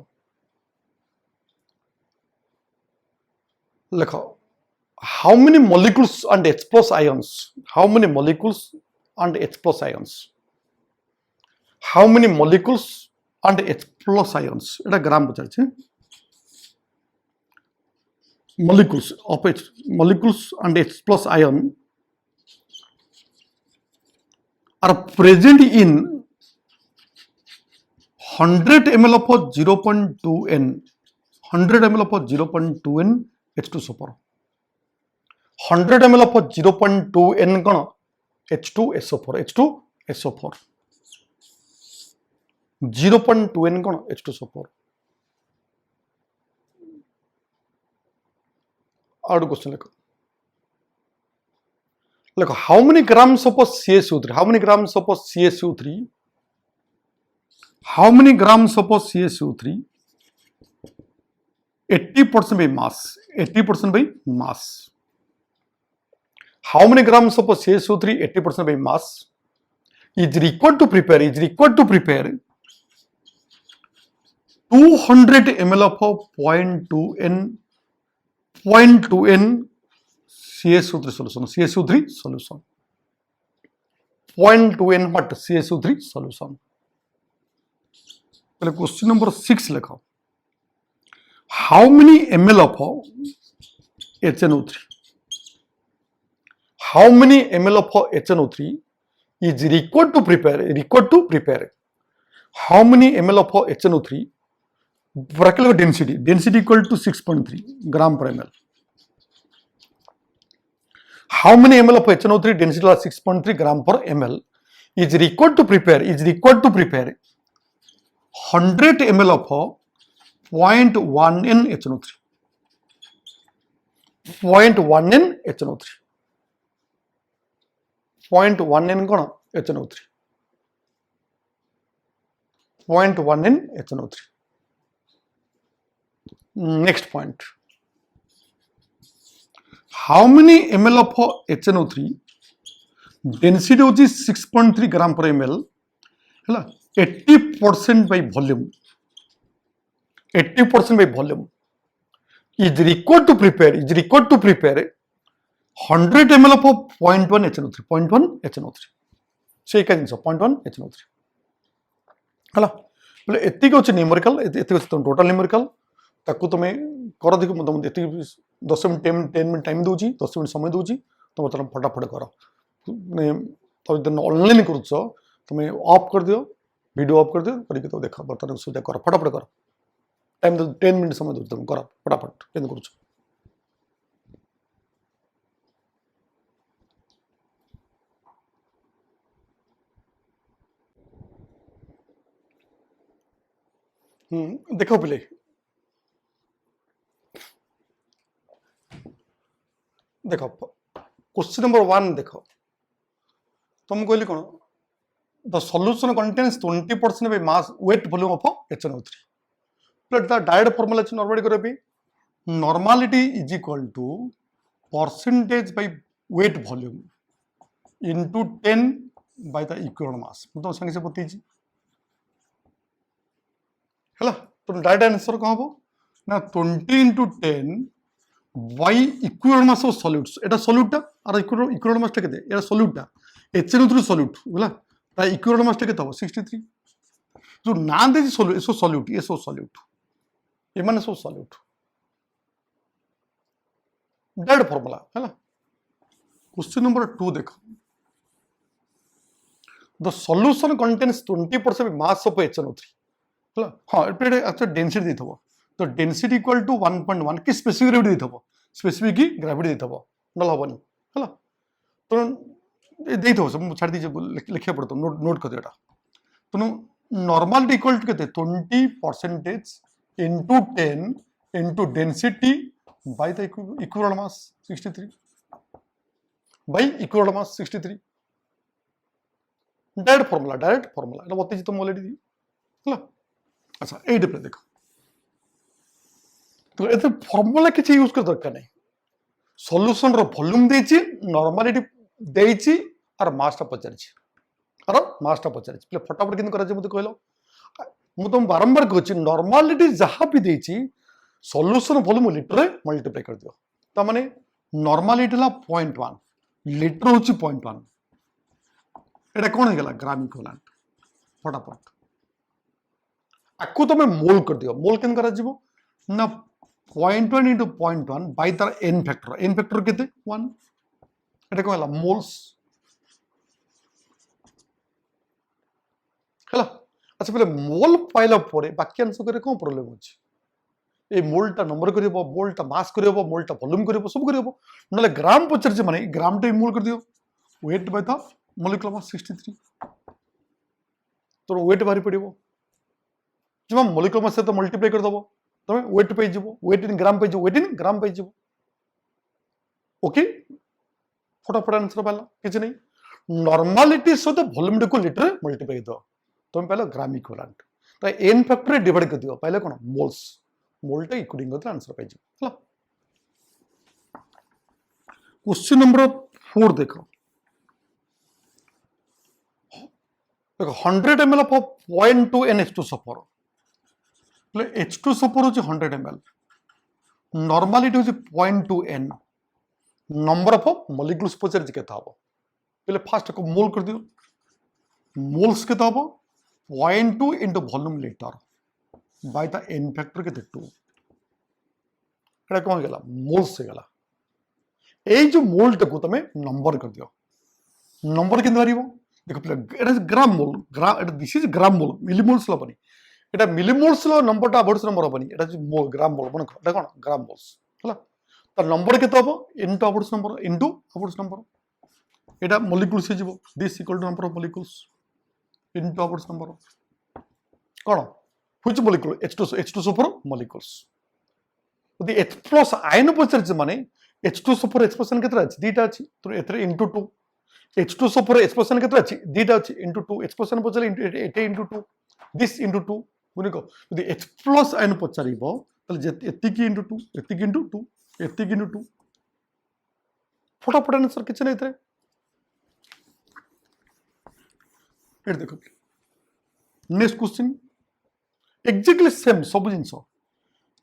how many molecules and H plus ions how many molecules and H plus ions how many molecules and H plus ions এটা গ্রাম পচারছে molecules and H plus ion are present in 100 ml of 0.2 n 100 ml of 0.2 n H2SO4 100 ml of 0.2 n कौन H2SO4 0.2 n कौन H2SO4 out question लिखो how many grams of CaSO3 how many grams of CaSO3 how many grams of CaSO3 80% by mass 80% by mass how many grams of CaSO3 80% by mass is required to prepare 200 ml of 0.2 n CaSO3 solution 0.2 n what CaSO3 solution पहले question number 6 लिखो how many ml of HNO3 how many ml of HNO3 is required to prepare how many ml of HNO3 bracket density equal to 6.3 gram per ml how many ml of HNO3 density is 6.3 gram per ml is required to prepare 100 ml of 0.1 n HNO3 0.1 n HNO3 0.1 n कौन HNO3 0.1 n HNO3 next point how many ml of HNO3 density होची 6.3 gram per ml है 80% by volume 80% by volume is required to prepare 100 ml of 0.1 HNO3 0.1 HNO3 से एक जिन 0.1 HNO3 है बोले एतिक अच्छे numerical एतिक अच्छे total numerical ताकू तुम्हें कर देखो तुम एतिक 10 मिनट 10 मिनट टाइम दूची 10 मिनट समय दूची तुम बर्तमान फटाफट कर तुम ऑनलाइन करुच तुम्हें ऑफ कर दियो वीडियो ऑफ कर दियो करके तो देखा बर्तमान सुधा कर फटाफट कर टाइम 10 मिनट समय दूची तुम कर फटाफट केंद्र करुच देखो पिले देखो क्वेश्चन नंबर 1 देखो तुम कहली कौन the solution contains 20% by mass weight volume of HNO3 but the direct formula is normality is equal to percentage by weight volume into 10 by the equivalent mass तो संगे से बतई छी हला तो डायरेक्ट आंसर कौन हो ना 20 into 10 by equivalent mass of solutes Etah solute टा और equivalent mass टा केते एटा solute टा HNO3 solute होला ता equivalent mass टा केते हो 63 जो ना दे solute eso solute ये माने सब solute डायरेक्ट फार्मूला हैला क्वेश्चन नंबर 2 देखो the solution contains 20% mass of HNO3 ହେଲା हाँ एपटे अच्छा डेंसिटी देथबो तो डेंसिटी इक्वल टू 1.1 कि स्पेसिफिक ग्रेविटी देथबो स्पेसिफिक ग्रेविटी देथबो नल हबनी हैला तो देथबो सब छाड़ दीजिए लिखिया पड़तो नोट कर देटा तो नॉर्मलिटी इक्वल टू केते 20% into 10 into density by the equivalent mass 63 by equivalent mass 63 direct formula एटा बतई तुम ऑलरेडी हैला अच्छा ये पे देखो तो ये फॉर्मूला किसी यूज कर दरकार नहीं सॉल्यूशन रो वॉल्यूम देची नॉर्मलिटी देची और मास टा पचारछि और मास टा पचारछि प्ले फटाफट किन करा जे मते कहलो मु तुम बारंबार कहछि नॉर्मलिटी जहां भी देची सॉल्यूशन वॉल्यूम लीटर रे मल्टीप्लाई कर दियो त माने नॉर्मलिटी ला 0.1 लीटर होछि 0.1 एटा कोन हे गेला ग्राम इक्विवेलेंट फटाफट आकु तुम मोल कर दियो मोल केन करा जीवो ना 0.1 into 0.1 by तार n फैक्टर केते 1 एटा को हला मोल्स हला अच्छा पहले मोल पाइला परे बाकी आंसर करे कोन प्रॉब्लम अछि ए मोलटा नंबर करबो मोलटा मास करबो मोलटा वॉल्यूम करबो सब करबो नले ग्राम पचर जे माने ग्राम टे मोल कर दियो वेट बाय द मोलिकुलर मास 63 तो वेट बारी पड़िबो जब मोलिकुलर मास से तो मल्टीप्लाई कर दबो तमे वेट पे जीवो वेट इन ग्राम पे जीवो वेट इन ग्राम पे जीवो ओके फटाफट आंसर पाला किसी नहीं नॉर्मालिटी सहित वॉल्यूम को लिटर मल्टीप्लाई दो तुम पाइल ग्राम इक्विवेलेंट तो एन फैक्टर डिवाइड कर दियो पाइले कोन मोल्स मोलटा इक्वलिंग करते आंसर पाइ हला क्वेश्चन नंबर 4 देखो देखो 100 ml of 0.2 NH2SO4 H2SO4 होची 100 ml नॉर्मालिटी होची 0.2 N नंबर ऑफ मॉलिक्यूल्स पचार केता हबो पहले फास्ट को मोल कर दियो मोल्स केता हबो 0.2 into volume litre by the n factor केते 2 एटा कोन गेला मोल्स से गेला ए जो मोल टको तमे नंबर कर दियो नंबर केन मारिबो देखो पहले एटा ग्राम मोल ग्राम एटा this is gram mole millimoles लो बनी एटा मिलीमोल्स लो नंबर टा अबर्ट्स नंबर बनी एटा जो मोल ग्राम मोल मन एटा कोन ग्राम मोल्स हला तो नंबर केते हबो इनटू अबर्ट्स नंबर एटा मॉलिक्यूल्स हे जिवो this equal to number of molecules into अबर्ट्स नंबर कोन व्हिच मॉलिक्यूल H2SO4 मॉलिक्यूल्स यदि H प्लस आयन पचरछ माने H2SO4 एक्सप्रेशन केतरा अछि दीटा अछि तो एथरे इनटू 2 H2SO4 एक्सप्रेशन केतरा अछि दीटा अछि इनटू 2 एक्सप्रेशन पचले एटे इनटू 2 दिस इनटू 2 बुनिको यदि H प्लस आयन पचरिबो तले एतिकी इनटू 2 एतिकी इनटू 2 एतिकी इनटू 2 फटाफट आंसर किछ नै एथरे एट देखो नेक्स्ट क्वेश्चन एक्जेक्टली सेम सब जिंस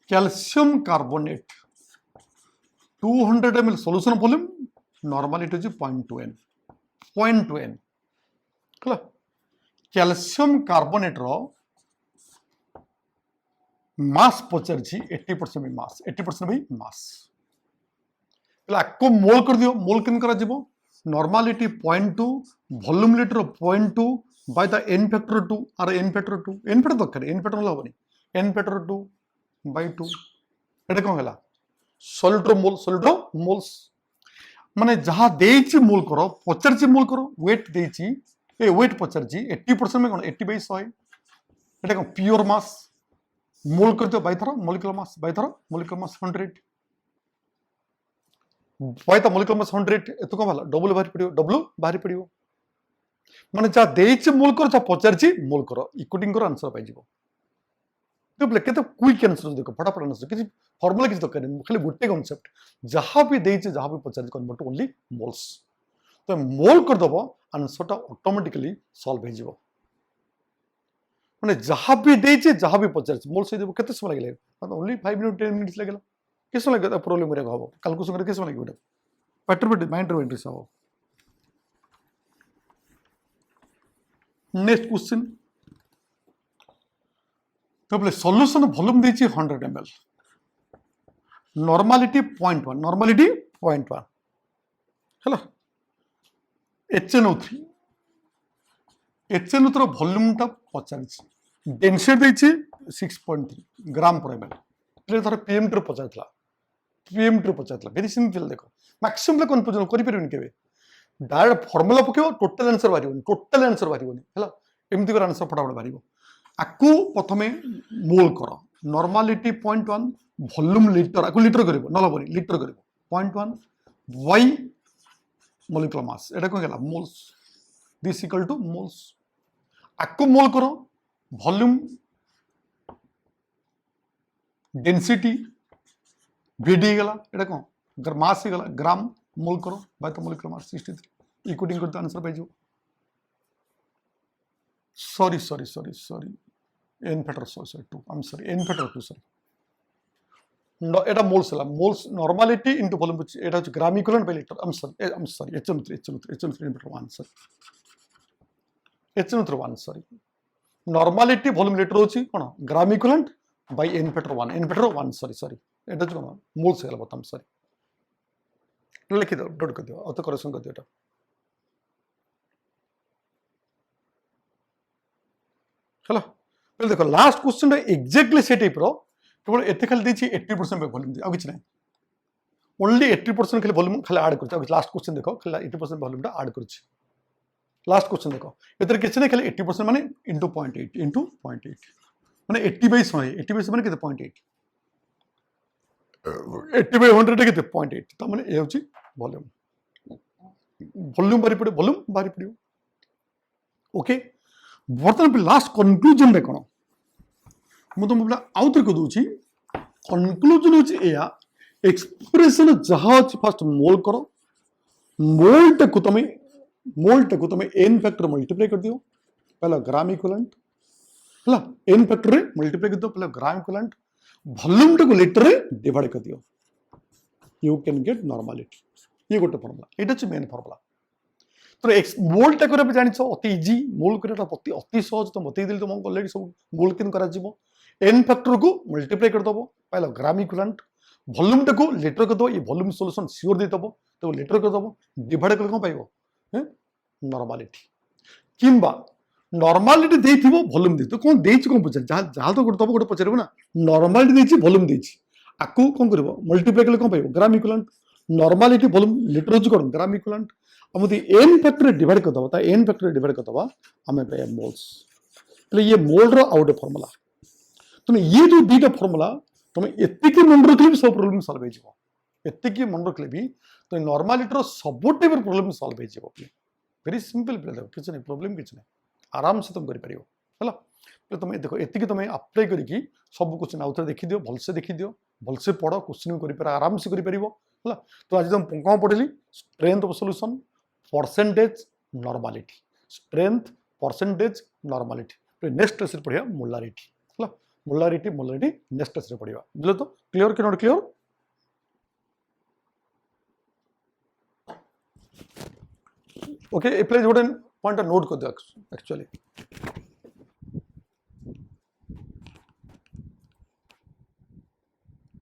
calcium carbonate 200 ml solution volume normality होची 0.2 n कला कैल्शियम कार्बोनेट रो मास पचरची 80% मास 80% भाई मास पहला को मोल कर दियो मोल केन करा जिवो normality 0.2 volume litre 0.2 by the n factor 2 or n factor 2 n factor दरकार n factor हबनी n factor 2 by 2 एटा कोन हला सॉल्यूटर मोल्स माने जहां देछि मोल करो पचरची मोल करो वेट देछि ए वेट पचरची 80% में कोन 80 by 100 Etah cone pure mass mole कर दो by through molecular mass 100 by the molecular mass 100 एतो कोन हला डबल बाहरी पड़ियो माने जा देछि मोल करो जा पचरची मोल करो इक्विटिंग करो आंसर पाइ जिवो तो केते क्विक आंसर देखो फटाफट आंसर किछि फार्मूला किछि दरकार नै खाली गुटे कांसेप्ट जहां भी देछि जहां भी पचरची कन्वर्ट ओनली मोल्स तो मोल कर दबो आंसर ता ऑटोमेटिकली सॉल्व हो जिवो माने जहां भी देछि जहां भी पचरची मोल से देबो केते समय लागले ओनली 5 मिनट 10 मिनिट्स लागला किस समय लागला प्रॉब्लम रे हबो कैलकुलेशन करे किस समय लागबो पैटर्न माइंड एंट्री हबो नेक्स्ट क्वेश्चन तो बोले सॉल्यूशन वॉल्यूम देछि 100 ml नॉर्मलिटी 0.1 हैला HNO3 रो वॉल्यूम ता पचारछि डेंसिटी देछि 6.3 ग्राम पर ml ले थर PM2 पचारथला केदि सिंपल देखो मैक्सिमम कंफ्यूजन करि परबिन केबे डायरेक्ट फार्मूला पकेबो टोटल आंसर बारिबोनी हैला एमति कर आंसर फटाफट बारिबो आकु प्रथमे मोल करो नॉर्मलिटी 0.1 वॉल्यूम लीटर आकु लीटर करिवो न लबनी लीटर करिवो 0.1 y मॉलिक्यूलर मास एटा को गेला moles this equal to moles आकु मोल करो वॉल्यूम डेंसिटी vd गेला एटा को मास गेला ग्राम मोल करो बाय तो मॉलिक्यूलर मास 63 इक्विटिंग करते आंसर पाइ जो sorry n factor sorry 2 I'm sorry n factor 2 sorry no eta moles normality into volume eta hoche gram equivalent by liter I'm sorry HNO3 n factor 1 sorry HNO3 1 sorry normality volume liter hoche kono gram equivalent by n factor 1 sorry eta hoche kono moles gala botam sorry लिखि दो dot कर दियो auto correction कर दियो eta चलो पहले देखो last question exactly से टाइप रो केवल एते खाली देछि 80% पे वॉल्यूम आ किछ नै ओनली 80% खाली वॉल्यूम खाली ऐड करछ लास्ट क्वेश्चन देखो खाली 80% वॉल्यूम टा ऐड करछ लास्ट क्वेश्चन देखो एते किछ नै खाली 80% माने इनटू 0.8 माने 80 बाय 100 माने केते 0.8 80 बाय 100 केते 0.8 त माने ए होछि वॉल्यूम वॉल्यूम बारी पड़े वॉल्यूम बारी पड़ो ओके बर्तमान लास्ट कंक्लूजन रे कोन मु तुम आउ थे कह दूची कंक्लूजन होची एया एक्सप्रेशन जहाँ अच्छी फास्ट मोल करो मोल टाक तुम एन फैक्टर मल्टीप्लाई कर दियो पहला ग्राम इक्विवेलेंट है एन फैक्टर रे मल्टीप्लाई कर दियो पहला ग्राम इक्विवेलेंट वॉल्यूम टाक लीटर रे डिवाइड कर दियो यू कैन गेट नॉर्मलिटी ये गोटे फॉर्मूला एटा छ मेन फॉर्मूला तो मोल टा करे जानि छ अति इजी मोल करेटा अति सहज तो मते दिल तो हम ऑलरेडी सब मोल किन करा जीवो एन फैक्टर को मल्टीप्लाई कर दबो पहला ग्राम इक्विवेलेंट वॉल्यूम टा को लीटर कर दो ये वॉल्यूम सॉल्यूशन श्योर दे दबो तो लीटर कर दबो डिवाइड कर कोन पाइबो नॉर्मलिटी किंबा नॉर्मलिटी देथिबो वॉल्यूम दे तो कोन देछि कोन पछर जहा तो गोटे दबो गोटे पछरबो ना नॉर्मलिटी देछि वॉल्यूम देछि आकु कोन करबो मल्टीप्लाई कर कोन पाइबो gram equivalent normality volume litre जो कोन ग्राम इक्विवेलेंट हम एन फैक्टर डिवाइड कर दबा एन फैक्टर डिवाइड कर दबा हमें पे मोल्स तो ये मोल रो आउट फॉर्मूला तुम ये जो दीटा फॉर्मूला तुम एतिकी मन रखले भी सब प्रॉब्लम सॉल्व हो जिवो एतिकी मन रखले भी तो नॉर्मलिटी रो सब टाइप प्रॉब्लम सॉल्व हो जिवो वेरी सिंपल प्ले किछ नहीं प्रॉब्लम किछ नहीं आराम से तुम करि परियो हला तो तुम देखो एतिकी तुम अप्लाई करिकी सब क्वेश्चन आउथर देखि दियो भलसे पढ़ो क्वेश्चन करि पर आराम से करि परियो हला तो आज तुम कोन पढली strength of solution percentage normality strength percentage normality next test पढ़िया मोलारिटी है मोलारिटी नेक्स्ट टेस्ट पढ़िया बुझे तो क्लियर कि नॉट क्लियर ओके ए प्लीज गोटे पॉइंट नोट कर दियो एक्चुअली